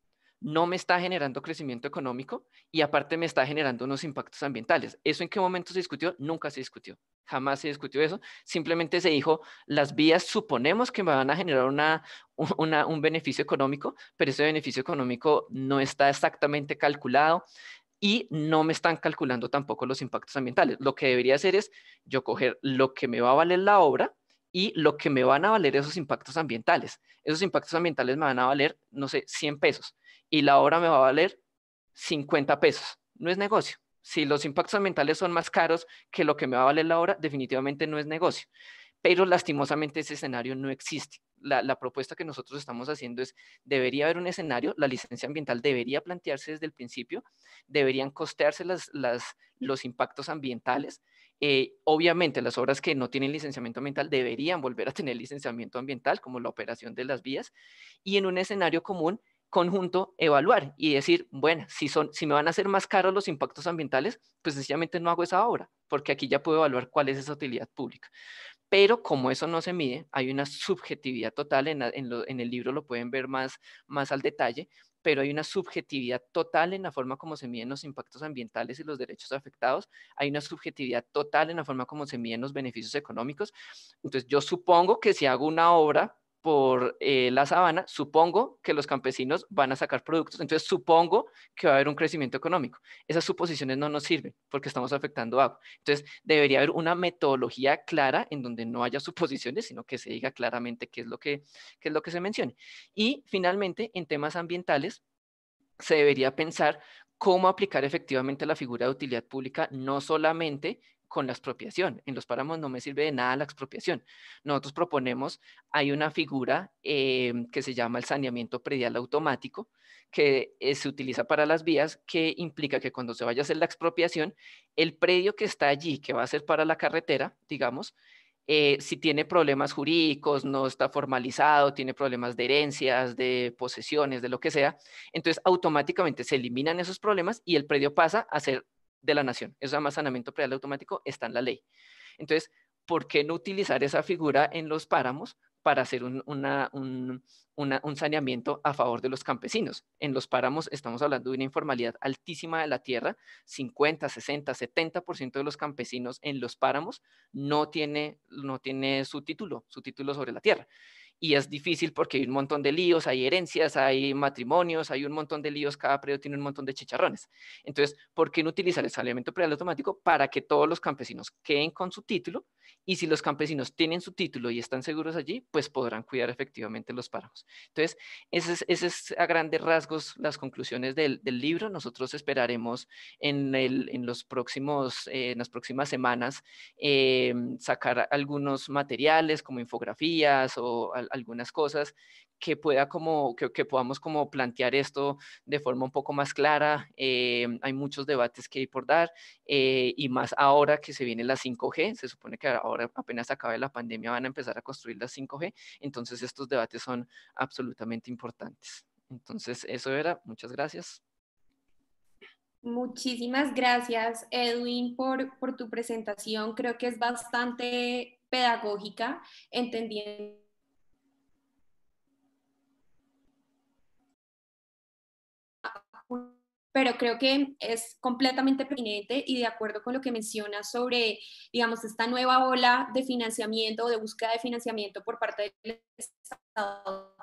no me está generando crecimiento económico y aparte me está generando unos impactos ambientales. ¿Eso en qué momento se discutió? Nunca se discutió. Jamás se discutió eso. Simplemente se dijo, las vías suponemos que me van a generar un beneficio económico, pero ese beneficio económico no está exactamente calculado y no me están calculando tampoco los impactos ambientales. Lo que debería hacer es yo coger lo que me va a valer la obra y lo que me van a valer esos impactos ambientales. Esos impactos ambientales me van a valer, no sé, 100 pesos y la obra me va a valer 50 pesos. No es negocio. Si los impactos ambientales son más caros que lo que me va a valer la obra, definitivamente no es negocio. Pero lastimosamente ese escenario no existe. La propuesta que nosotros estamos haciendo es, debería haber un escenario, la licencia ambiental debería plantearse desde el principio, deberían costearse los impactos ambientales. Obviamente las obras que no tienen licenciamiento ambiental deberían volver a tener licenciamiento ambiental, como la operación de las vías, y en un escenario común conjunto evaluar y decir, bueno, si me van a hacer más caros los impactos ambientales, pues sencillamente no hago esa obra, porque aquí ya puedo evaluar cuál es esa utilidad pública. Pero como eso no se mide, hay una subjetividad total, en el libro lo pueden ver más al detalle, pero hay una subjetividad total en la forma como se miden los impactos ambientales y los derechos afectados, hay una subjetividad total en la forma como se miden los beneficios económicos. Entonces yo supongo que si hago una obra por la sabana, supongo que los campesinos van a sacar productos, entonces supongo que va a haber un crecimiento económico. Esas suposiciones no nos sirven porque estamos afectando agua. Entonces debería haber una metodología clara en donde no haya suposiciones, sino que se diga claramente qué es lo que se mencione. Y finalmente, en temas ambientales, se debería pensar cómo aplicar efectivamente la figura de utilidad pública, no solamente con la expropiación. En los páramos no me sirve de nada la expropiación. Nosotros proponemos, hay una figura que se llama el saneamiento predial automático, que se utiliza para las vías, que implica que cuando se vaya a hacer la expropiación, el predio que está allí, que va a ser para la carretera, digamos, si tiene problemas jurídicos, no está formalizado, tiene problemas de herencias, de posesiones, de lo que sea, entonces automáticamente se eliminan esos problemas y el predio pasa a ser de la nación. Eso se llama saneamiento predial automático, está en la ley. Entonces, ¿por qué no utilizar esa figura en los páramos para hacer un saneamiento a favor de los campesinos? En los páramos estamos hablando de una informalidad altísima de la tierra, 50, 60, 70% de los campesinos en los páramos no tiene su título sobre la tierra. Y es difícil porque hay un montón de líos, hay herencias, hay matrimonios, hay un montón de líos, cada predio tiene un montón de chicharrones. Entonces, ¿por qué no utilizar el saneamiento predial automático para que todos los campesinos queden con su título? Y si los campesinos tienen su título y están seguros allí, pues podrán cuidar efectivamente los páramos. Entonces, ese es a grandes rasgos las conclusiones del libro. Nosotros esperaremos en las próximas semanas sacar algunos materiales como infografías o algunas cosas que podamos como plantear esto de forma un poco más clara. Hay muchos debates que hay por dar y más ahora que se viene la 5G, se supone que ahora apenas acabe la pandemia van a empezar a construir la 5G, entonces estos debates son absolutamente importantes. Entonces eso era, muchas gracias. Muchísimas gracias, Edwin, por tu presentación. Creo que es bastante pedagógica, entendiendo, pero creo que es completamente pertinente y de acuerdo con lo que mencionas sobre, digamos, esta nueva ola de financiamiento o de búsqueda de financiamiento por parte del Estado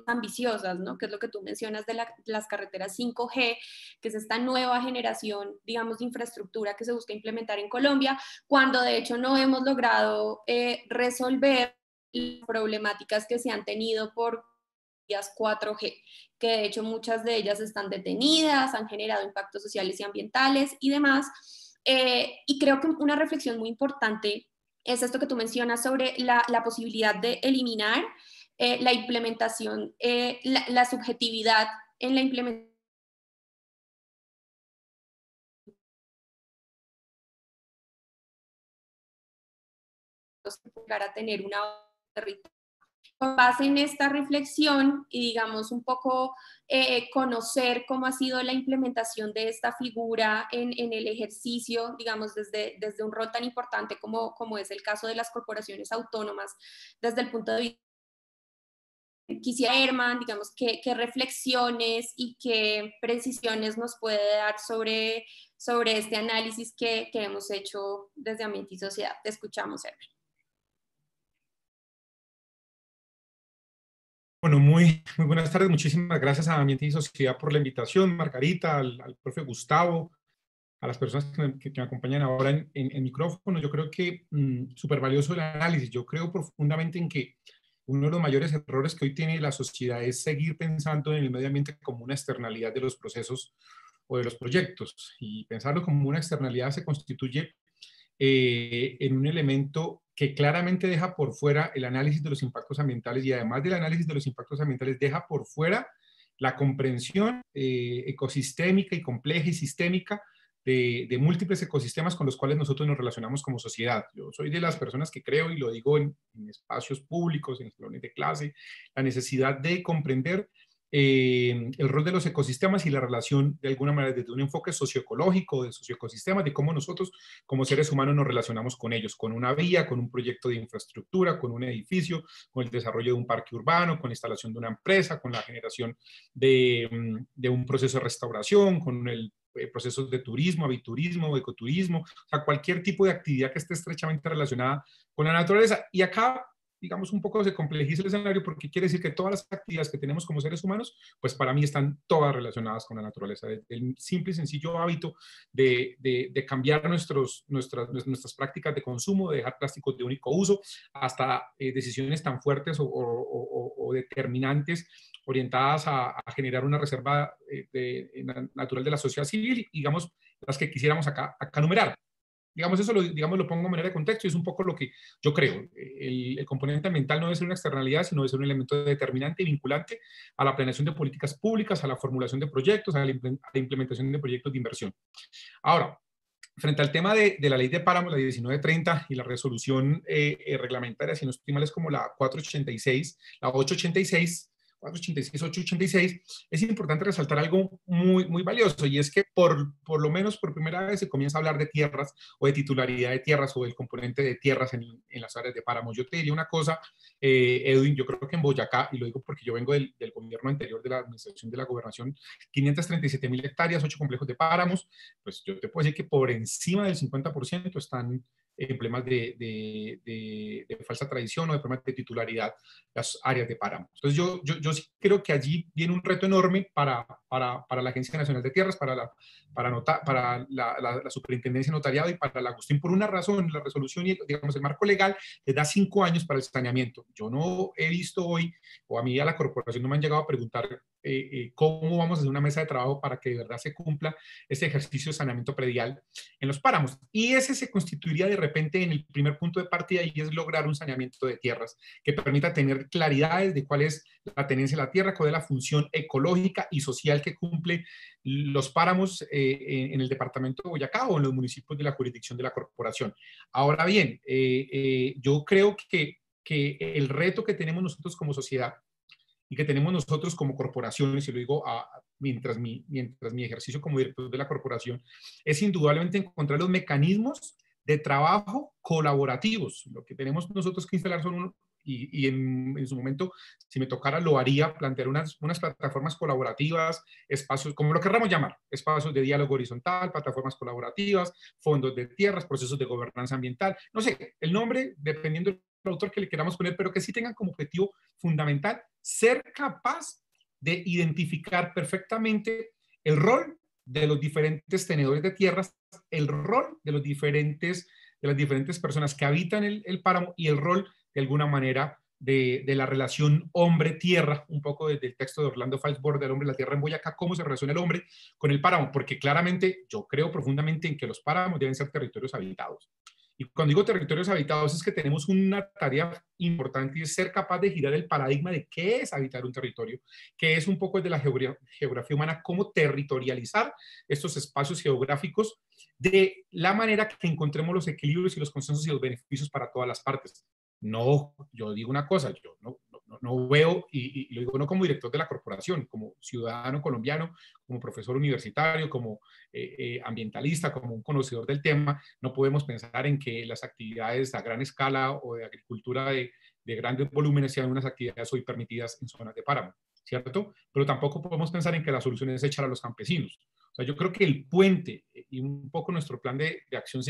ambiciosas, ¿no? Que es lo que tú mencionas de las carreteras 5G, que es esta nueva generación, digamos, de infraestructura que se busca implementar en Colombia, cuando de hecho no hemos logrado resolver las problemáticas que se han tenido por vías 4G, que de hecho muchas de ellas están detenidas, han generado impactos sociales y ambientales y demás. Y creo que una reflexión muy importante es esto que tú mencionas sobre la posibilidad de eliminar la implementación, la subjetividad en la implementación para tener una territorio. Con base en esta reflexión y digamos un poco conocer cómo ha sido la implementación de esta figura en el ejercicio, digamos desde un rol tan importante como es el caso de las corporaciones autónomas, desde el punto de vista quisiera, Herman, digamos, qué reflexiones y qué precisiones nos puede dar sobre este análisis que hemos hecho desde Ambiente y Sociedad. Te escuchamos, Herman. Bueno, muy buenas tardes. Muchísimas gracias a Ambiente y Sociedad por la invitación, Margarita, al profe Gustavo, a las personas que me acompañan ahora en micrófono. Yo creo que súper valioso el análisis. Yo creo profundamente en que uno de los mayores errores que hoy tiene la sociedad es seguir pensando en el medio ambiente como una externalidad de los procesos o de los proyectos. Y pensarlo como una externalidad se constituye en un elemento que claramente deja por fuera el análisis de los impactos ambientales y además del análisis de los impactos ambientales deja por fuera la comprensión ecosistémica y compleja y sistémica de múltiples ecosistemas con los cuales nosotros nos relacionamos como sociedad. Yo soy de las personas que creo, y lo digo en espacios públicos, en salones de clase, la necesidad de comprender el rol de los ecosistemas y la relación de alguna manera desde un enfoque socioecológico, de socioecosistemas, de cómo nosotros como seres humanos nos relacionamos con ellos, con una vía, con un proyecto de infraestructura, con un edificio, con el desarrollo de un parque urbano, con la instalación de una empresa, con la generación de un proceso de restauración, con el procesos de turismo, aviturismo, ecoturismo, o sea, cualquier tipo de actividad que esté estrechamente relacionada con la naturaleza. Y acá, digamos, un poco se complejiza el escenario porque quiere decir que todas las actividades que tenemos como seres humanos, pues para mí están todas relacionadas con la naturaleza. El simple y sencillo hábito de cambiar nuestras prácticas de consumo, de dejar plásticos de único uso, hasta decisiones tan fuertes o determinantes orientadas a generar una reserva natural de la sociedad civil, digamos, las que quisiéramos acá numerar. Digamos, eso lo pongo de manera de contexto y es un poco lo que yo creo. El componente ambiental no debe ser una externalidad, sino debe ser un elemento determinante y vinculante a la planeación de políticas públicas, a la formulación de proyectos, a la implementación de proyectos de inversión. Ahora, frente al tema de la ley de páramos, la 1930, y la resolución reglamentaria, si no estoy mal, es como la 486, la 886, 486, 886, es importante resaltar algo muy valioso, y es que por lo menos por primera vez se comienza a hablar de tierras o de titularidad de tierras o del componente de tierras en las áreas de páramo. Yo te diría una cosa, Edwin, yo creo que en Boyacá, y lo digo porque yo vengo del gobierno anterior de la administración de la gobernación, 537.000 hectáreas, 8 complejos de páramos, pues yo te puedo decir que por encima del 50% están en problemas de falsa tradición o de problemas de titularidad las áreas de páramo. Entonces yo sí creo que allí viene un reto enorme para la Agencia Nacional de Tierras, para la Superintendencia de Notariado y para la Agustín, por una razón. La resolución y, digamos, el marco legal les da 5 años para el saneamiento. Yo no he visto hoy, o a mí a la corporación no me han llegado a preguntar cómo vamos a hacer una mesa de trabajo para que de verdad se cumpla este ejercicio de saneamiento predial en los páramos. Y ese se constituiría de repente en el primer punto de partida, y es lograr un saneamiento de tierras que permita tener claridades de cuál es la tenencia de la tierra, cuál es la función ecológica y social que cumple los páramos en el departamento de Boyacá o en los municipios de la jurisdicción de la corporación. Ahora bien, yo creo que el reto que tenemos nosotros como sociedad y que tenemos nosotros como corporaciones, y lo digo mientras mi ejercicio como director de la corporación, es indudablemente encontrar los mecanismos de trabajo colaborativos. Lo que tenemos nosotros que instalar son y en su momento, si me tocara, lo haría, plantear unas plataformas colaborativas, espacios, como lo querramos llamar, espacios de diálogo horizontal, plataformas colaborativas, fondos de tierras, procesos de gobernanza ambiental, no sé, el nombre, dependiendo del autor que le queramos poner, pero que sí tengan como objetivo fundamental ser capaz de identificar perfectamente el rol de los diferentes tenedores de tierras, el rol de las diferentes personas que habitan el páramo y el rol, de alguna manera, de la relación hombre-tierra, un poco desde el texto de Orlando Falsborg, del hombre y la tierra en Boyacá, cómo se relaciona el hombre con el páramo, porque claramente yo creo profundamente en que los páramos deben ser territorios habitados. Y cuando digo territorios habitados es que tenemos una tarea importante, y es ser capaz de girar el paradigma de qué es habitar un territorio, que es un poco de la geografía humana, cómo territorializar estos espacios geográficos de la manera que encontremos los equilibrios y los consensos y los beneficios para todas las partes. No, yo digo una cosa, yo no veo, y lo digo no como director de la corporación, como ciudadano colombiano, como profesor universitario, como ambientalista, como un conocedor del tema, no podemos pensar en que las actividades a gran escala o de agricultura de grandes volúmenes sean unas actividades hoy permitidas en zonas de páramo, ¿cierto? Pero tampoco podemos pensar en que la solución es echar a los campesinos. O sea, yo creo que el puente, y un poco nuestro plan de acción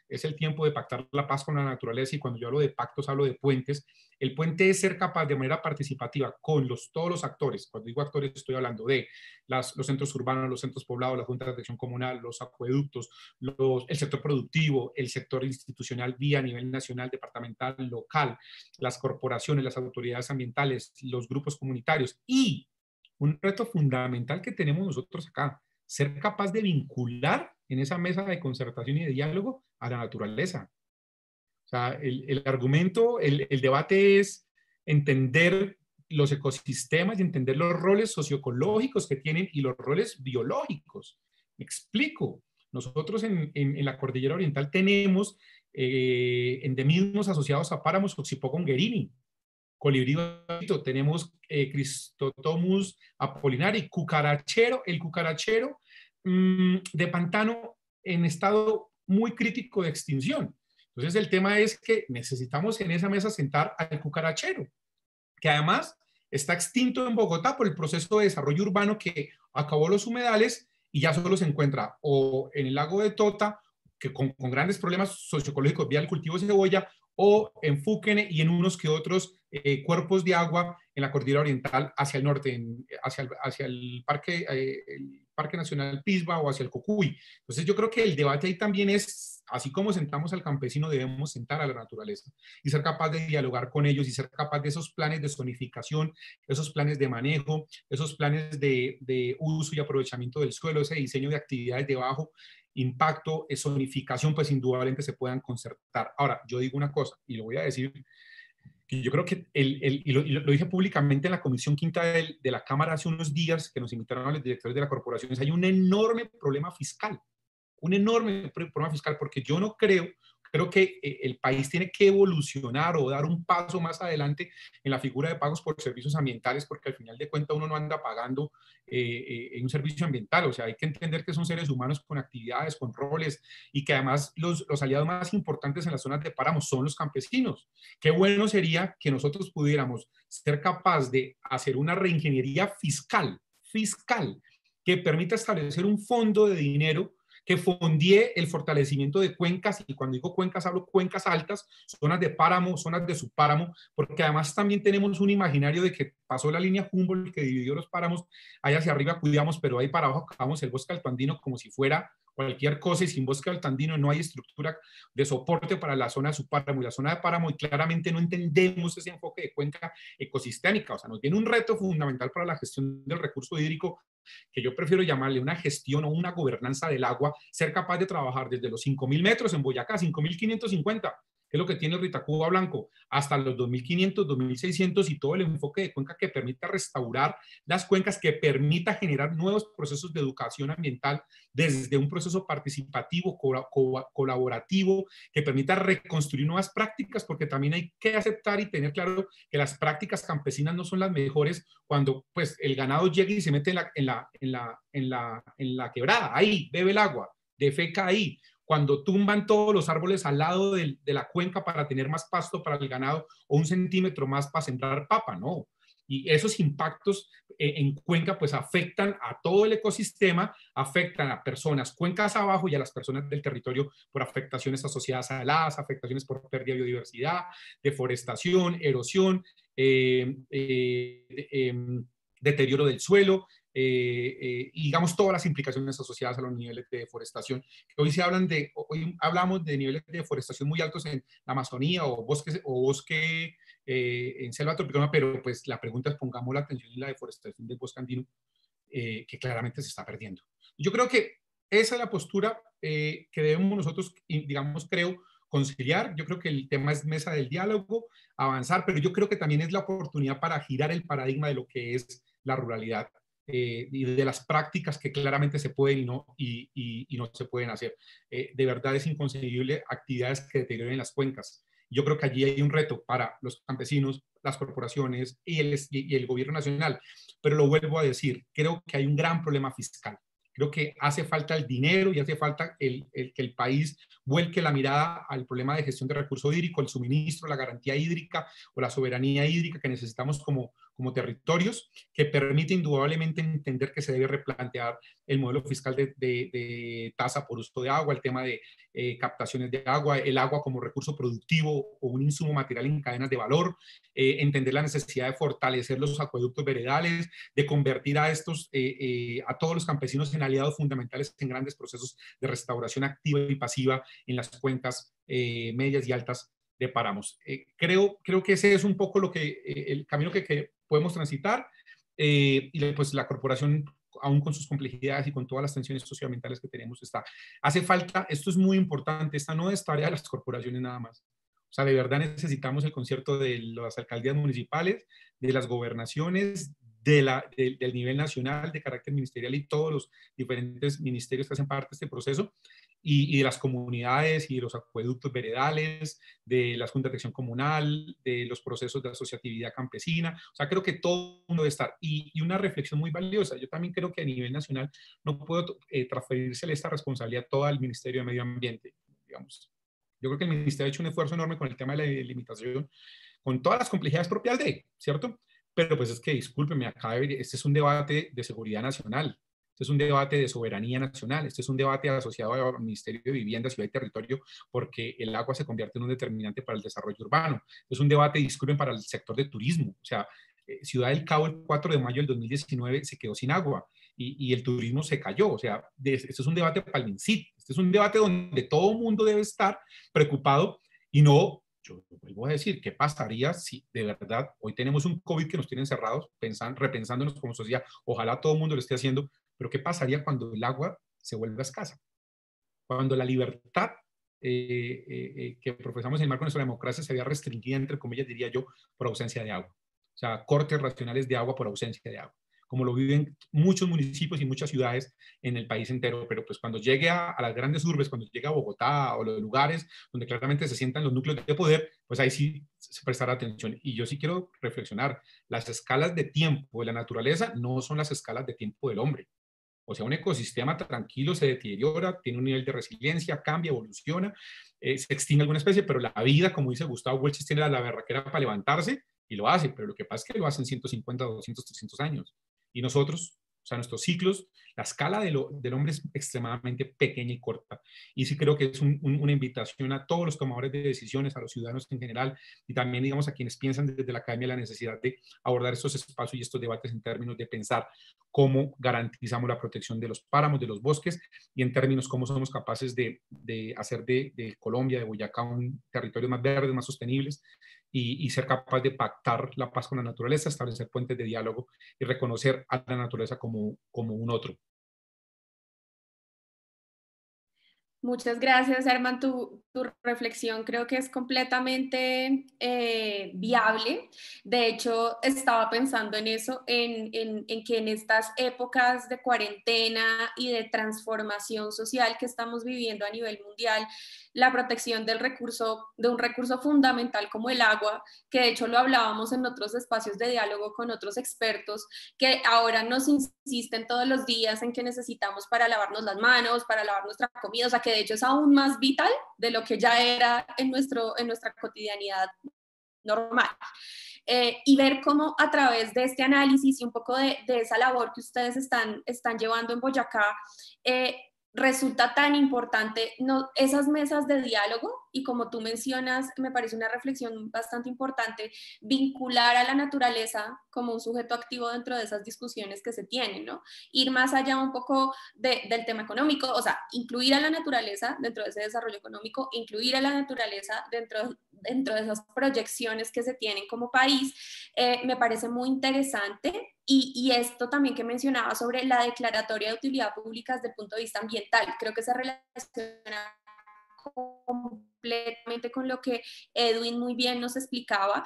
es el tiempo de pactar la paz con la naturaleza, y cuando yo hablo de pactos hablo de puentes. El puente es ser capaz de manera participativa con todos los actores. Cuando digo actores estoy hablando de los centros urbanos, los centros poblados, las juntas de acción comunal, los acueductos, el sector productivo, el sector institucional vía a nivel nacional, departamental, local, las corporaciones, las autoridades ambientales, los grupos comunitarios, y un reto fundamental que tenemos nosotros acá, ser capaz de vincular en esa mesa de concertación y de diálogo a la naturaleza. O sea, el argumento, el debate es entender los ecosistemas y entender los roles socioecológicos que tienen y los roles biológicos. Me explico. Nosotros en la Cordillera Oriental tenemos endemismos asociados a páramos, Oxypogon guerini, colibrí, tenemos Cristotomus apollinari, cucarachero, el cucarachero de pantano en estado muy crítico de extinción. Entonces el tema es que necesitamos en esa mesa sentar al cucarachero, que además está extinto en Bogotá por el proceso de desarrollo urbano que acabó los humedales y ya solo se encuentra o en el lago de Tota, que con grandes problemas socioecológicos vía el cultivo de cebolla, o en Fúquene y en unos que otros cuerpos de agua en la cordillera oriental hacia el norte, hacia el Parque Nacional Pisba o hacia el Cocuy. Entonces yo creo que el debate ahí también es, así como sentamos al campesino, debemos sentar a la naturaleza y ser capaz de dialogar con ellos y ser capaz de esos planes de zonificación, esos planes de manejo, esos planes de uso y aprovechamiento del suelo, ese diseño de actividades de bajo impacto, zonificación, pues indudablemente se puedan concertar. Ahora, yo digo una cosa, y lo voy a decir, que yo creo que, y lo dije públicamente en la Comisión Quinta de la Cámara hace unos días, que nos invitaron a los directores de la corporación, hay un enorme problema fiscal, porque yo no creo que el país tiene que evolucionar o dar un paso más adelante en la figura de pagos por servicios ambientales, porque al final de cuentas uno no anda pagando en un servicio ambiental. O sea, hay que entender que son seres humanos con actividades, con roles, y que además los aliados más importantes en las zonas de páramo son los campesinos. Qué bueno sería que nosotros pudiéramos ser capaces de hacer una reingeniería fiscal, que permita establecer un fondo de dinero que fondee el fortalecimiento de cuencas, y cuando digo cuencas hablo cuencas altas, zonas de páramo, zonas de subpáramo, porque además también tenemos un imaginario de que pasó la línea Humboldt que dividió los páramos, allá hacia arriba cuidamos, pero ahí para abajo acabamos el bosque altoandino como si fuera cualquier cosa, y sin bosque altoandino no hay estructura de soporte para la zona de subpáramo y la zona de páramo, y claramente no entendemos ese enfoque de cuenca ecosistémica. O sea, nos viene un reto fundamental para la gestión del recurso hídrico, que yo prefiero llamarle una gestión o una gobernanza del agua, ser capaz de trabajar desde los 5.000 metros en Boyacá, 5.550, que es lo que tiene el Ritacuba Blanco, hasta los 2.500, 2.600, y todo el enfoque de cuenca que permita restaurar las cuencas, que permita generar nuevos procesos de educación ambiental desde un proceso participativo, colaborativo, que permita reconstruir nuevas prácticas, porque también hay que aceptar y tener claro que las prácticas campesinas no son las mejores cuando pues el ganado llega y se mete en la quebrada, ahí bebe el agua, defeca ahí. Cuando tumban todos los árboles al lado de la cuenca para tener más pasto para el ganado, o 1 centímetro más para sembrar papa, no. Y esos impactos en cuenca pues afectan a todo el ecosistema, afectan a personas cuencas abajo y a las personas del territorio por afectaciones asociadas a heladas, afectaciones por pérdida de biodiversidad, deforestación, erosión, deterioro del suelo, y digamos todas las implicaciones asociadas a los niveles de deforestación. Hoy hablamos de niveles de deforestación muy altos en la Amazonía o bosque en selva tropical, pero pues la pregunta es, pongamos la atención en la deforestación del bosque andino, que claramente se está perdiendo. Yo creo que esa es la postura que debemos nosotros, digamos, creo, conciliar. Yo creo que el tema es mesa del diálogo, avanzar, pero yo creo que también es la oportunidad para girar el paradigma de lo que es la ruralidad, y de las prácticas que claramente se pueden y no se pueden hacer. De verdad es inconcebible actividades que deterioren las cuencas. Yo creo que allí hay un reto para los campesinos, las corporaciones y el gobierno nacional. Pero lo vuelvo a decir, creo que hay un gran problema fiscal. Creo que hace falta el dinero y hace falta que el país vuelque la mirada al problema de gestión de recurso hídrico, el suministro, la garantía hídrica o la soberanía hídrica que necesitamos como territorios, que permite indudablemente entender que se debe replantear el modelo fiscal de tasa por uso de agua, el tema de captaciones de agua, el agua como recurso productivo o un insumo material en cadenas de valor, entender la necesidad de fortalecer los acueductos veredales, de convertir a todos los campesinos en aliados fundamentales en grandes procesos de restauración activa y pasiva en las cuencas medias y altas de páramos. Creo que ese es un poco el camino que podemos transitar, y pues la corporación, aún con sus complejidades y con todas las tensiones socioambientales que tenemos, hace falta, esto es muy importante, esta no es tarea de las corporaciones nada más. O sea, de verdad necesitamos el concierto de las alcaldías municipales, de las gobernaciones, del nivel nacional de carácter ministerial y todos los diferentes ministerios que hacen parte de este proceso, y de las comunidades y de los acueductos veredales, de las juntas de acción comunal, de los procesos de asociatividad campesina. O sea, creo que todo mundo debe estar. Y una reflexión muy valiosa, yo también creo que a nivel nacional no puedo transferírsele esta responsabilidad toda al Ministerio de Medio Ambiente, digamos. Yo creo que el Ministerio ha hecho un esfuerzo enorme con el tema de la delimitación, con todas las complejidades propias ¿cierto? Pero pues es que, discúlpeme, acá este es un debate de seguridad nacional. Este es un debate de soberanía nacional, este es un debate asociado al Ministerio de Vivienda, Ciudad y Territorio, porque el agua se convierte en un determinante para el desarrollo urbano. Es un debate, disculpen, para el sector de turismo. O sea, Ciudad del Cabo el 4 de mayo del 2019 se quedó sin agua y el turismo se cayó. O sea, este es un debate para el MINCIT. Este es un debate donde todo el mundo debe estar preocupado y no... Yo vuelvo a decir, ¿qué pasaría si de verdad hoy tenemos un COVID que nos tiene encerrados, repensándonos como sociedad? Ojalá todo el mundo lo esté haciendo, pero ¿qué pasaría cuando el agua se vuelva escasa? Cuando la libertad que profesamos en el marco de nuestra democracia se vea restringida, entre comillas, diría yo, por ausencia de agua. O sea, cortes racionales de agua por ausencia de agua, como lo viven muchos municipios y muchas ciudades en el país entero, pero pues cuando llegue a las grandes urbes, cuando llegue a Bogotá o los lugares donde claramente se sientan los núcleos de poder, pues ahí sí se prestará atención. Y yo sí quiero reflexionar, las escalas de tiempo de la naturaleza no son las escalas de tiempo del hombre. O sea, un ecosistema tranquilo se deteriora, tiene un nivel de resiliencia, cambia, evoluciona, se extingue alguna especie, pero la vida, como dice Gustavo Welches, tiene la berraquera para levantarse y lo hace, pero lo que pasa es que lo hacen 150, 200, 300 años. Y nosotros, o sea, nuestros ciclos, la escala del hombre es extremadamente pequeña y corta. Y sí creo que es una invitación a todos los tomadores de decisiones, a los ciudadanos en general, y también, digamos, a quienes piensan desde la academia la necesidad de abordar estos espacios y estos debates en términos de pensar cómo garantizamos la protección de los páramos, de los bosques, y en términos cómo somos capaces de hacer de Colombia, de Boyacá, un territorio más verde, más sostenibles, y ser capaz de pactar la paz con la naturaleza, establecer puentes de diálogo y reconocer a la naturaleza como un otro. Muchas gracias, Herman. Tu reflexión creo que es completamente viable. De hecho, estaba pensando en eso, en que en estas épocas de cuarentena y de transformación social que estamos viviendo a nivel mundial, la protección del recurso, de un recurso fundamental como el agua, que de hecho lo hablábamos en otros espacios de diálogo con otros expertos, que ahora nos insisten todos los días en que necesitamos para lavarnos las manos, para lavar nuestra comida, o sea que de hecho es aún más vital de lo que ya era en nuestra cotidianidad normal. Y ver cómo a través de este análisis y un poco de esa labor que ustedes están llevando en Boyacá, resulta tan importante esas mesas de diálogo y como tú mencionas, me parece una reflexión bastante importante, vincular a la naturaleza como un sujeto activo dentro de esas discusiones que se tienen, ¿no? Ir más allá un poco del tema económico, o sea, incluir a la naturaleza dentro de ese desarrollo económico, incluir a la naturaleza dentro de esas proyecciones que se tienen como país, me parece muy interesante. Y esto también que mencionaba sobre la declaratoria de utilidad pública desde el punto de vista ambiental, creo que se relaciona completamente con lo que Edwin muy bien nos explicaba,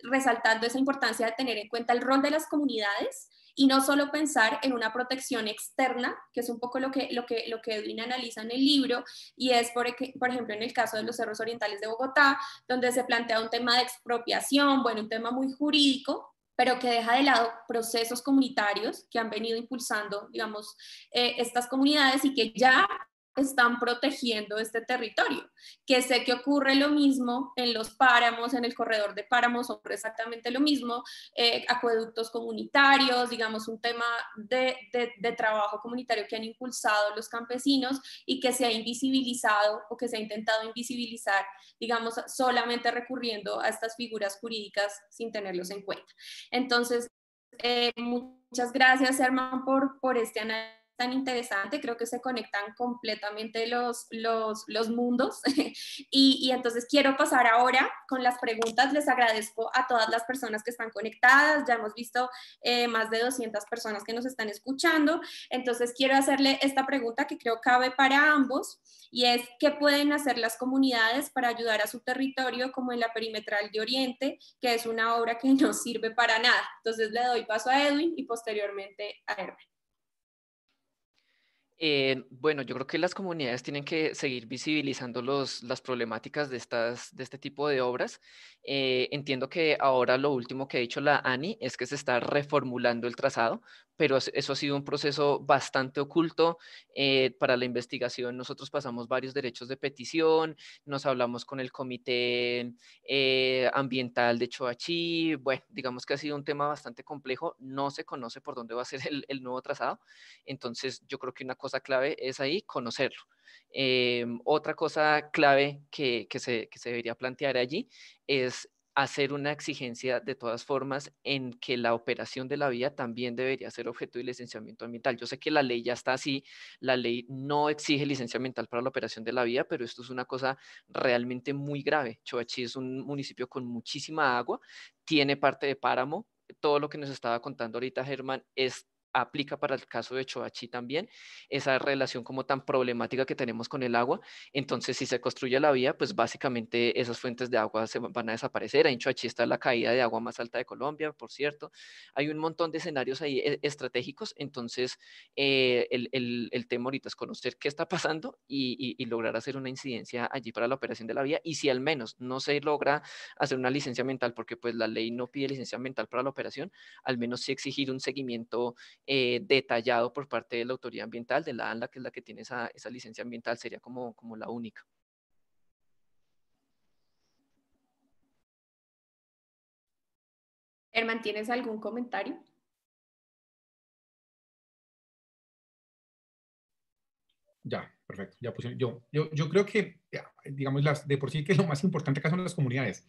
resaltando esa importancia de tener en cuenta el rol de las comunidades y no solo pensar en una protección externa, que es un poco lo que Edwin analiza en el libro, y es, por ejemplo, en el caso de los cerros orientales de Bogotá, donde se plantea un tema de expropiación, bueno, un tema muy jurídico, pero que deja de lado procesos comunitarios que han venido impulsando, digamos, estas comunidades y que ya están protegiendo este territorio, que sé que ocurre lo mismo en los páramos, en el corredor de páramos ocurre exactamente lo mismo, acueductos comunitarios, digamos un tema de trabajo comunitario que han impulsado los campesinos y que se ha invisibilizado o que se ha intentado invisibilizar, digamos, solamente recurriendo a estas figuras jurídicas sin tenerlos en cuenta. Entonces, muchas gracias, Herman, por este análisis tan interesante, creo que se conectan completamente los mundos y entonces quiero pasar ahora con las preguntas. Les agradezco a todas las personas que están conectadas, ya hemos visto más de 200 personas que nos están escuchando, entonces quiero hacerle esta pregunta que creo cabe para ambos y es ¿qué pueden hacer las comunidades para ayudar a su territorio como en la Perimetral de Oriente, que es una obra que no sirve para nada? Entonces le doy paso a Edwin y posteriormente a Herman. Bueno, yo creo que las comunidades tienen que seguir visibilizando las problemáticas de este tipo de obras. Entiendo que ahora lo último que ha dicho la ANI es que se está reformulando el trazado, pero eso ha sido un proceso bastante oculto. Para la investigación nosotros pasamos varios derechos de petición, nos hablamos con el comité ambiental de Choachí. Bueno, digamos que ha sido un tema bastante complejo, no se conoce por dónde va a ser el nuevo trazado. Entonces, yo creo que una cosa clave es ahí conocerlo. Otra cosa clave que se debería plantear allí es hacer una exigencia de todas formas en que la operación de la vía también debería ser objeto de licenciamiento ambiental. Yo sé que la ley ya está así, la ley no exige licencia ambiental para la operación de la vía, pero esto es una cosa realmente muy grave. Choachí es un municipio con muchísima agua, tiene parte de páramo. Todo lo que nos estaba contando ahorita Germán aplica para el caso de Choachí también, esa relación como tan problemática que tenemos con el agua. Entonces, si se construye la vía, pues básicamente esas fuentes de agua se van a desaparecer. En Choachí está la caída de agua más alta de Colombia, por cierto. Hay un montón de escenarios ahí estratégicos. Entonces, el tema ahorita es conocer qué está pasando y lograr hacer una incidencia allí para la operación de la vía. Y si al menos no se logra hacer una licencia ambiental, porque pues la ley no pide licencia ambiental para la operación, al menos sí exigir un seguimiento detallado por parte de la autoridad ambiental, de la ANLA, que es la que tiene esa licencia ambiental, sería como la única. Herman, ¿tienes algún comentario? Ya, perfecto. Ya puse, yo creo que, digamos, de por sí que lo más importante acá son las comunidades.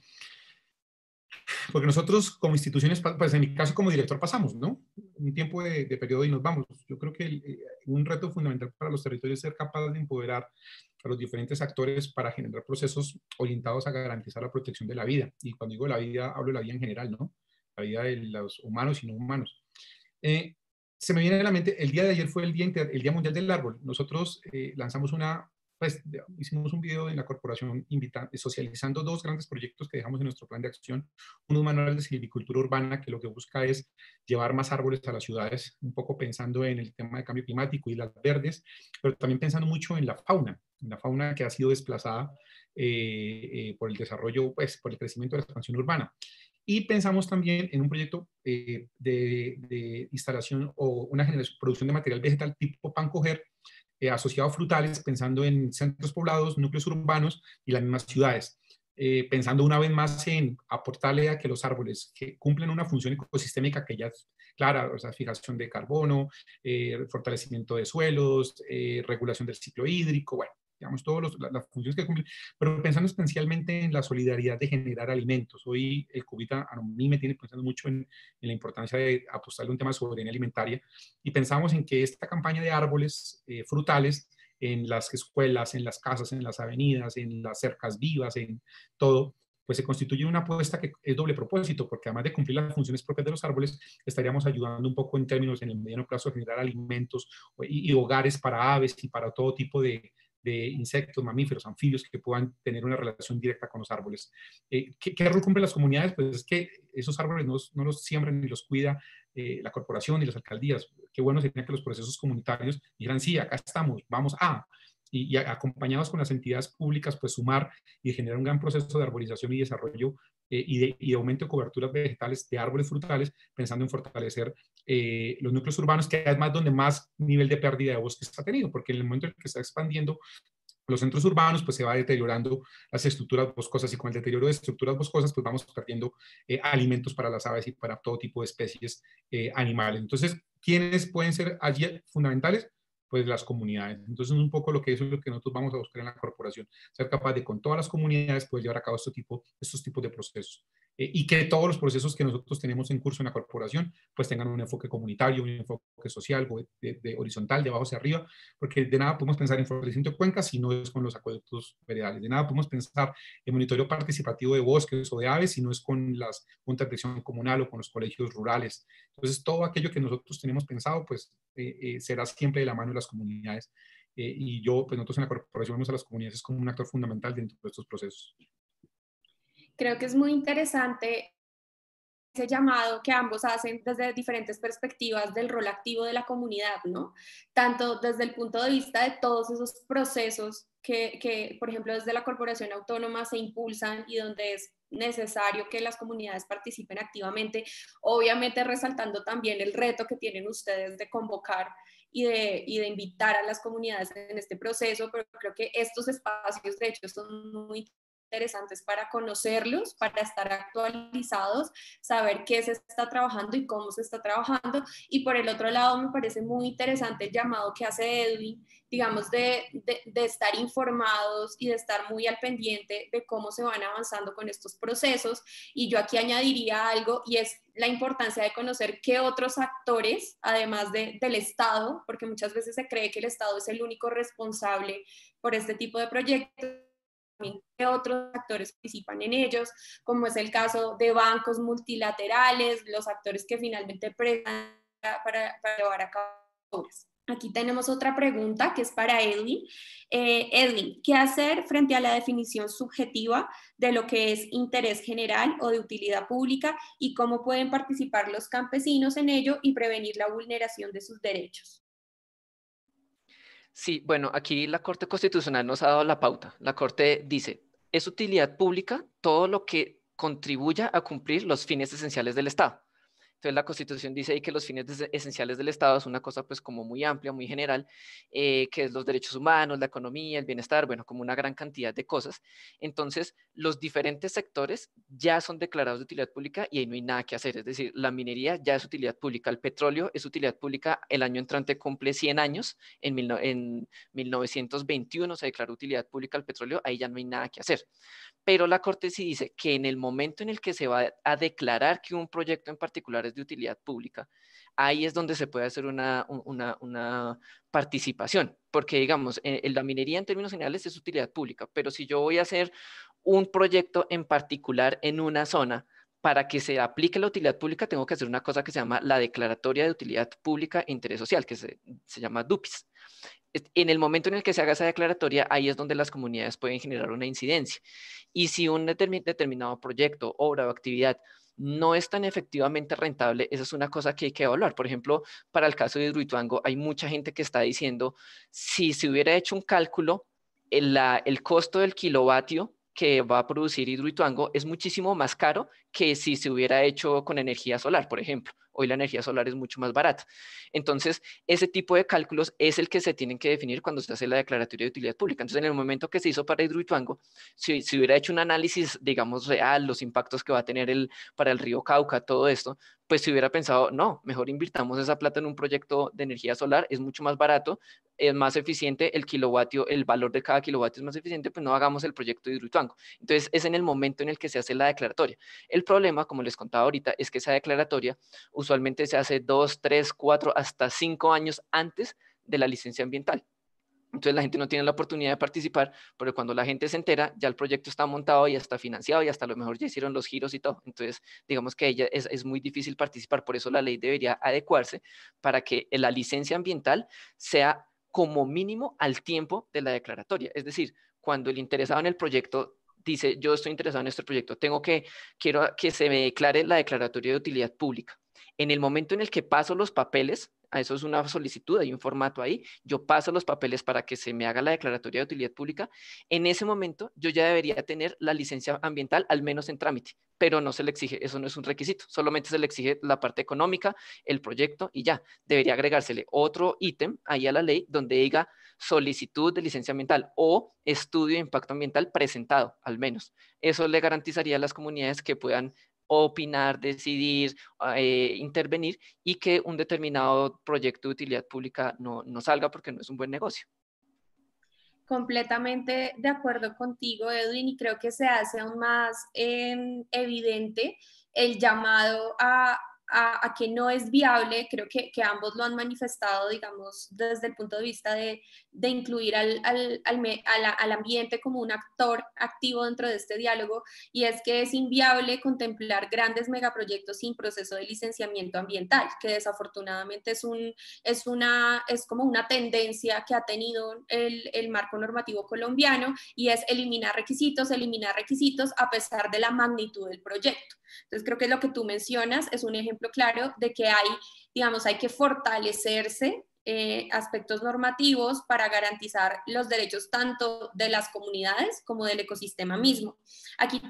Porque nosotros como instituciones, pues en mi caso como director pasamos, ¿no? Un tiempo de periodo y nos vamos. Yo creo que un reto fundamental para los territorios es ser capaz de empoderar a los diferentes actores para generar procesos orientados a garantizar la protección de la vida. Y cuando digo la vida, hablo de la vida en general, ¿no? La vida de los humanos y no humanos. Se me viene a la mente, el día de ayer fue el Día Mundial del Árbol. Nosotros lanzamos pues, hicimos un video en la corporación socializando dos grandes proyectos que dejamos en nuestro plan de acción. Un manual de silvicultura urbana que lo que busca es llevar más árboles a las ciudades, un poco pensando en el tema de cambio climático y las verdes, pero también pensando mucho en la fauna que ha sido desplazada por el desarrollo, pues por el crecimiento de la expansión urbana. Y pensamos también en un proyecto de instalación o una producción de material vegetal tipo pan coger, asociado a frutales, pensando en centros poblados, núcleos urbanos y las mismas ciudades. Pensando una vez más en aportarle a que los árboles que cumplen una función ecosistémica que ya es clara, o sea, fijación de carbono, fortalecimiento de suelos, regulación del ciclo hídrico, bueno, digamos, todas las funciones que cumplen, pero pensando esencialmente en la solidaridad de generar alimentos. Hoy el Cubita a mí me tiene pensando mucho en la importancia de apostarle un tema de soberanía alimentaria y pensamos en que esta campaña de árboles frutales en las escuelas, en las casas, en las avenidas, en las cercas vivas, en todo, pues se constituye una apuesta que es doble propósito, porque además de cumplir las funciones propias de los árboles, estaríamos ayudando un poco en términos en el mediano plazo a generar alimentos y hogares para aves y para todo tipo de insectos, mamíferos, anfibios que puedan tener una relación directa con los árboles. ¿Qué rol cumplen las comunidades? Pues es que esos árboles no los siembran ni los cuida la corporación y las alcaldías. Qué bueno sería que los procesos comunitarios dijeran, sí, acá estamos, vamos a, y acompañados con las entidades públicas, pues sumar y generar un gran proceso de arborización y desarrollo y de aumento de coberturas vegetales de árboles frutales, pensando en fortalecer los núcleos urbanos, que es más donde más nivel de pérdida de bosques ha tenido, porque en el momento en que se está expandiendo los centros urbanos, pues se va deteriorando las estructuras boscosas y con el deterioro de estructuras boscosas, pues vamos perdiendo alimentos para las aves y para todo tipo de especies animales. Entonces, ¿quiénes pueden ser allí fundamentales? Pues las comunidades. Entonces, un poco eso es lo que nosotros vamos a buscar en la corporación, ser capaz de con todas las comunidades poder llevar a cabo estos tipos de procesos. Y que todos los procesos que nosotros tenemos en curso en la corporación pues tengan un enfoque comunitario, un enfoque social, de horizontal, de abajo hacia arriba, porque de nada podemos pensar en fortalecimiento de cuencas si no es con los acueductos veredales, de nada podemos pensar en monitoreo participativo de bosques o de aves si no es con las juntas de acción comunal o con los colegios rurales. Entonces, todo aquello que nosotros tenemos pensado, pues será siempre de la mano de las comunidades. Pues nosotros en la corporación vemos a las comunidades como un actor fundamental dentro de estos procesos. Creo que es muy interesante ese llamado que ambos hacen desde diferentes perspectivas del rol activo de la comunidad, ¿no? Tanto desde el punto de vista de todos esos procesos que, por ejemplo, desde la corporación autónoma se impulsan y donde es necesario que las comunidades participen activamente, obviamente resaltando también el reto que tienen ustedes de convocar y de invitar a las comunidades en este proceso, pero creo que estos espacios de hecho son muy interesantes para conocerlos, para estar actualizados, saber qué se está trabajando y cómo se está trabajando. Y por el otro lado, me parece muy interesante el llamado que hace Edwin, digamos, de estar informados y de estar muy al pendiente de cómo se van avanzando con estos procesos. Y yo aquí añadiría algo, y es la importancia de conocer qué otros actores, además del Estado, porque muchas veces se cree que el Estado es el único responsable por este tipo de proyectos, que otros actores participan en ellos, como es el caso de bancos multilaterales, los actores que finalmente prestan para llevar a cabo. Aquí tenemos otra pregunta que es para Edwin. Edwin, ¿qué hacer frente a la definición subjetiva de lo que es interés general o de utilidad pública y cómo pueden participar los campesinos en ello y prevenir la vulneración de sus derechos? Sí, bueno, aquí la Corte Constitucional nos ha dado la pauta. La Corte dice, es utilidad pública todo lo que contribuya a cumplir los fines esenciales del Estado. Entonces la Constitución dice ahí que los fines esenciales del Estado es una cosa pues como muy amplia, muy general, que es los derechos humanos, la economía, el bienestar, bueno, como una gran cantidad de cosas. Entonces los diferentes sectores ya son declarados de utilidad pública y ahí no hay nada que hacer. Es decir, la minería ya es utilidad pública, el petróleo es utilidad pública, el año entrante cumple 100 años, en 1921 se declaró utilidad pública el petróleo, ahí ya no hay nada que hacer. Pero la Corte sí dice que en el momento en el que se va a declarar que un proyecto en particular es de utilidad pública, ahí es donde se puede hacer una participación, porque digamos, en la minería en términos generales es utilidad pública, pero si yo voy a hacer un proyecto en particular en una zona, para que se aplique la utilidad pública, tengo que hacer una cosa que se llama la Declaratoria de Utilidad Pública e Interés Social, que se llama DUPIS. En el momento en el que se haga esa declaratoria, ahí es donde las comunidades pueden generar una incidencia. Y si un determinado proyecto, obra o actividad no es tan efectivamente rentable, esa es una cosa que hay que evaluar. Por ejemplo, para el caso de Hidroituango, hay mucha gente que está diciendo, si se hubiera hecho un cálculo, el costo del kilovatio que va a producir Hidroituango es muchísimo más caro que si se hubiera hecho con energía solar, por ejemplo. Hoy la energía solar es mucho más barata. Entonces, ese tipo de cálculos es el que se tienen que definir cuando se hace la declaratoria de utilidad pública. Entonces, en el momento que se hizo para Hidroituango, si hubiera hecho un análisis, digamos, real, los impactos que va a tener para el río Cauca, todo esto, pues se hubiera pensado, no, mejor invirtamos esa plata en un proyecto de energía solar, es mucho más barato, es más eficiente, el kilovatio, el valor de cada kilovatio es más eficiente, pues no hagamos el proyecto de Hidroituango. Entonces, es en el momento en el que se hace la declaratoria. El problema, como les contaba ahorita, es que esa declaratoria usualmente se hace 2, 3, 4, hasta 5 años antes de la licencia ambiental. Entonces la gente no tiene la oportunidad de participar, pero cuando la gente se entera, ya el proyecto está montado y está financiado y hasta a lo mejor ya hicieron los giros y todo. Entonces, digamos que ella es muy difícil participar, por eso la ley debería adecuarse para que la licencia ambiental sea como mínimo al tiempo de la declaratoria. Es decir, cuando el interesado en el proyecto dice, yo estoy interesado en este proyecto, quiero que se me declare la declaratoria de utilidad pública. En el momento en el que paso los papeles, a eso es una solicitud, hay un formato ahí, yo paso los papeles para que se me haga la declaratoria de utilidad pública, en ese momento yo ya debería tener la licencia ambiental al menos en trámite, pero no se le exige, eso no es un requisito, solamente se le exige la parte económica, el proyecto y ya, debería agregársele otro ítem ahí a la ley donde diga solicitud de licencia ambiental o estudio de impacto ambiental presentado, al menos. Eso le garantizaría a las comunidades que puedan opinar, decidir, intervenir y que un determinado proyecto de utilidad pública no salga porque no es un buen negocio. Completamente de acuerdo contigo, Edwin, y creo que se hace aún más evidente el llamado a que no es viable. Creo que ambos lo han manifestado, digamos, desde el punto de vista de incluir al ambiente como un actor activo dentro de este diálogo, y es que es inviable contemplar grandes megaproyectos sin proceso de licenciamiento ambiental, que desafortunadamente es como una tendencia que ha tenido el marco normativo colombiano, y es eliminar requisitos a pesar de la magnitud del proyecto. Entonces creo que lo que tú mencionas es un ejemplo claro de que hay, digamos, hay que fortalecerse aspectos normativos para garantizar los derechos tanto de las comunidades como del ecosistema mismo. Aquí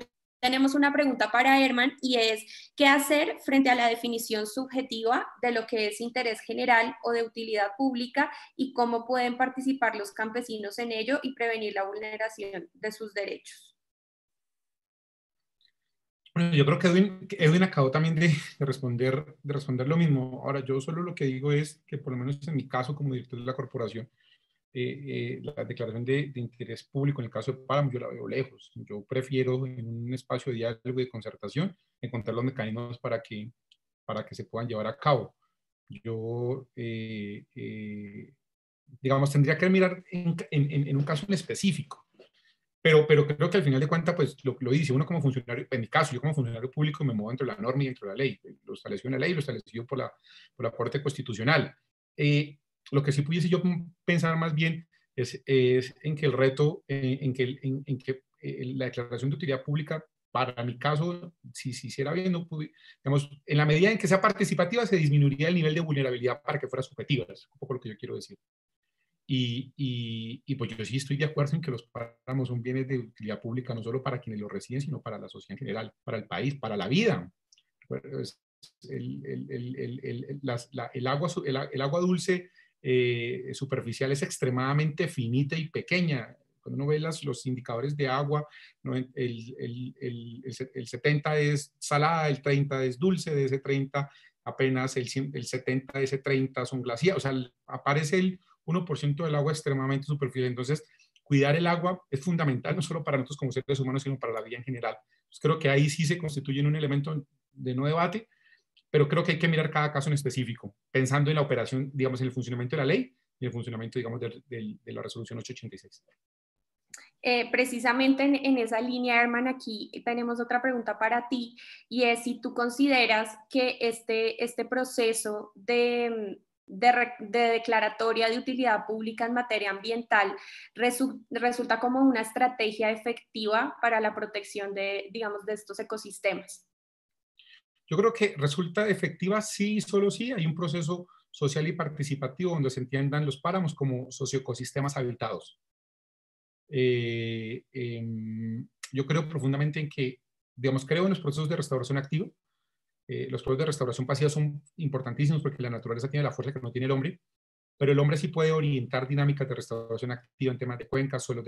tenemos una pregunta para Herman y es, ¿qué hacer frente a la definición subjetiva de lo que es interés general o de utilidad pública y cómo pueden participar los campesinos en ello y prevenir la vulneración de sus derechos? Bueno, yo creo que Edwin acabó también de responder lo mismo. Ahora, yo solo lo que digo es que, por lo menos en mi caso como director de la corporación, la declaración de interés público en el caso de Páramo yo la veo lejos. Yo prefiero en un espacio de diálogo y de concertación encontrar los mecanismos para que se puedan llevar a cabo. Yo, digamos, tendría que mirar en un caso en específico, pero creo que al final de cuentas, pues lo dice uno como funcionario, en mi caso, yo como funcionario público me muevo dentro de la norma y dentro de la ley. Lo estableció en la ley, lo estableció por la Corte Constitucional. Lo que sí pudiese yo pensar más bien es en que el reto, en que la declaración de utilidad pública, para mi caso, si se hiciera bien, no digamos, en la medida en que sea participativa, se disminuiría el nivel de vulnerabilidad para que fuera subjetiva. Es un poco lo que yo quiero decir. Y pues yo sí estoy de acuerdo en que los páramos son bienes de utilidad pública, no solo para quienes los residen, sino para la sociedad en general, para el país, para la vida. Pues, el agua dulce superficial es extremadamente finita y pequeña. Cuando uno ve los indicadores de agua, ¿no? el 70 es salada, el 30 es dulce, de ese 30 apenas el 70 de ese 30 son glaciares. O sea, aparece el 1% del agua extremadamente superficial. Entonces, cuidar el agua es fundamental, no solo para nosotros como seres humanos, sino para la vida en general. Entonces, creo que ahí sí se constituye un elemento de no debate, pero creo que hay que mirar cada caso en específico, pensando en la operación, digamos, en el funcionamiento de la ley y el funcionamiento, digamos, de la resolución 886. Precisamente en esa línea, Herman, aquí tenemos otra pregunta para ti, y es si tú consideras que este proceso de declaratoria de utilidad pública en materia ambiental resulta como una estrategia efectiva para la protección de, digamos, de estos ecosistemas. Yo creo que resulta efectiva sí y solo sí hay un proceso social y participativo donde se entiendan los páramos como socioecosistemas habitados. Yo creo profundamente en que, digamos, creo en los procesos de restauración activa. Los procesos de restauración pasiva son importantísimos porque la naturaleza tiene la fuerza que no tiene el hombre, pero el hombre sí puede orientar dinámicas de restauración activa en temas de cuencas, suelos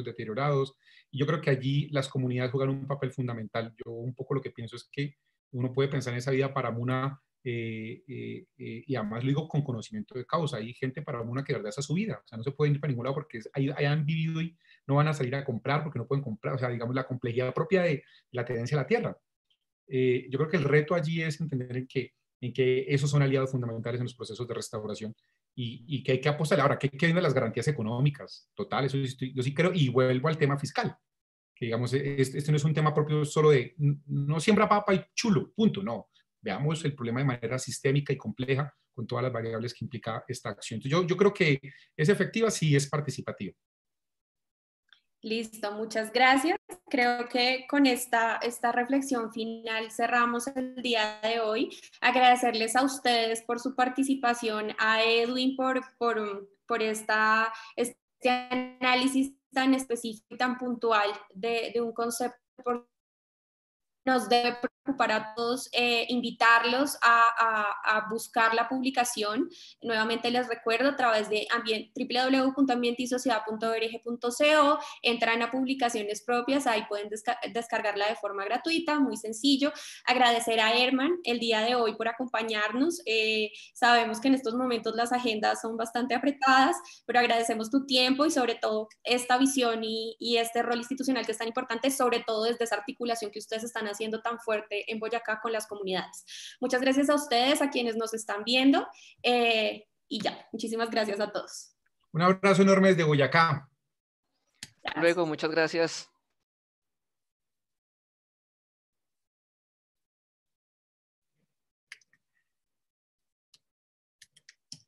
deteriorados, y yo creo que allí las comunidades juegan un papel fundamental. Yo un poco lo que pienso es que uno puede pensar en esa vida para Muna, y además lo digo con conocimiento de causa. Hay gente para Muna que de verdad esa es su vida, o sea, no se pueden ir para ningún lado porque ahí han vivido y no van a salir a comprar porque no pueden comprar, o sea, digamos la complejidad propia de la tenencia de la tierra. Yo creo que el reto allí es entender en que esos son aliados fundamentales en los procesos de restauración y que hay que apostar. Ahora, que hay que ver las garantías económicas, total, eso yo sí creo, y vuelvo al tema fiscal, que digamos, este no es un tema propio solo de, no siembra papa y chulo, punto, no. Veamos el problema de manera sistémica y compleja con todas las variables que implica esta acción. Entonces, yo creo que es efectiva si es participativa. Listo, muchas gracias. Creo que con esta reflexión final cerramos el día de hoy. Agradecerles a ustedes por su participación, a Edwin por este análisis tan específico y tan puntual de un concepto. Nos debe preocupar a todos, invitarlos a buscar la publicación. Nuevamente les recuerdo a través de www.ambientesociedad.org.co, entran a publicaciones propias, ahí pueden descargarla de forma gratuita, muy sencillo. Agradecer a Herman el día de hoy por acompañarnos. Sabemos que en estos momentos las agendas son bastante apretadas, pero agradecemos tu tiempo y sobre todo esta visión y este rol institucional que es tan importante, sobre todo desde esa articulación que ustedes están haciendo tan fuerte en Boyacá con las comunidades. Muchas gracias a ustedes, a quienes nos están viendo, y ya, muchísimas gracias a todos. Un abrazo enorme desde Boyacá. Gracias. Luego, muchas gracias.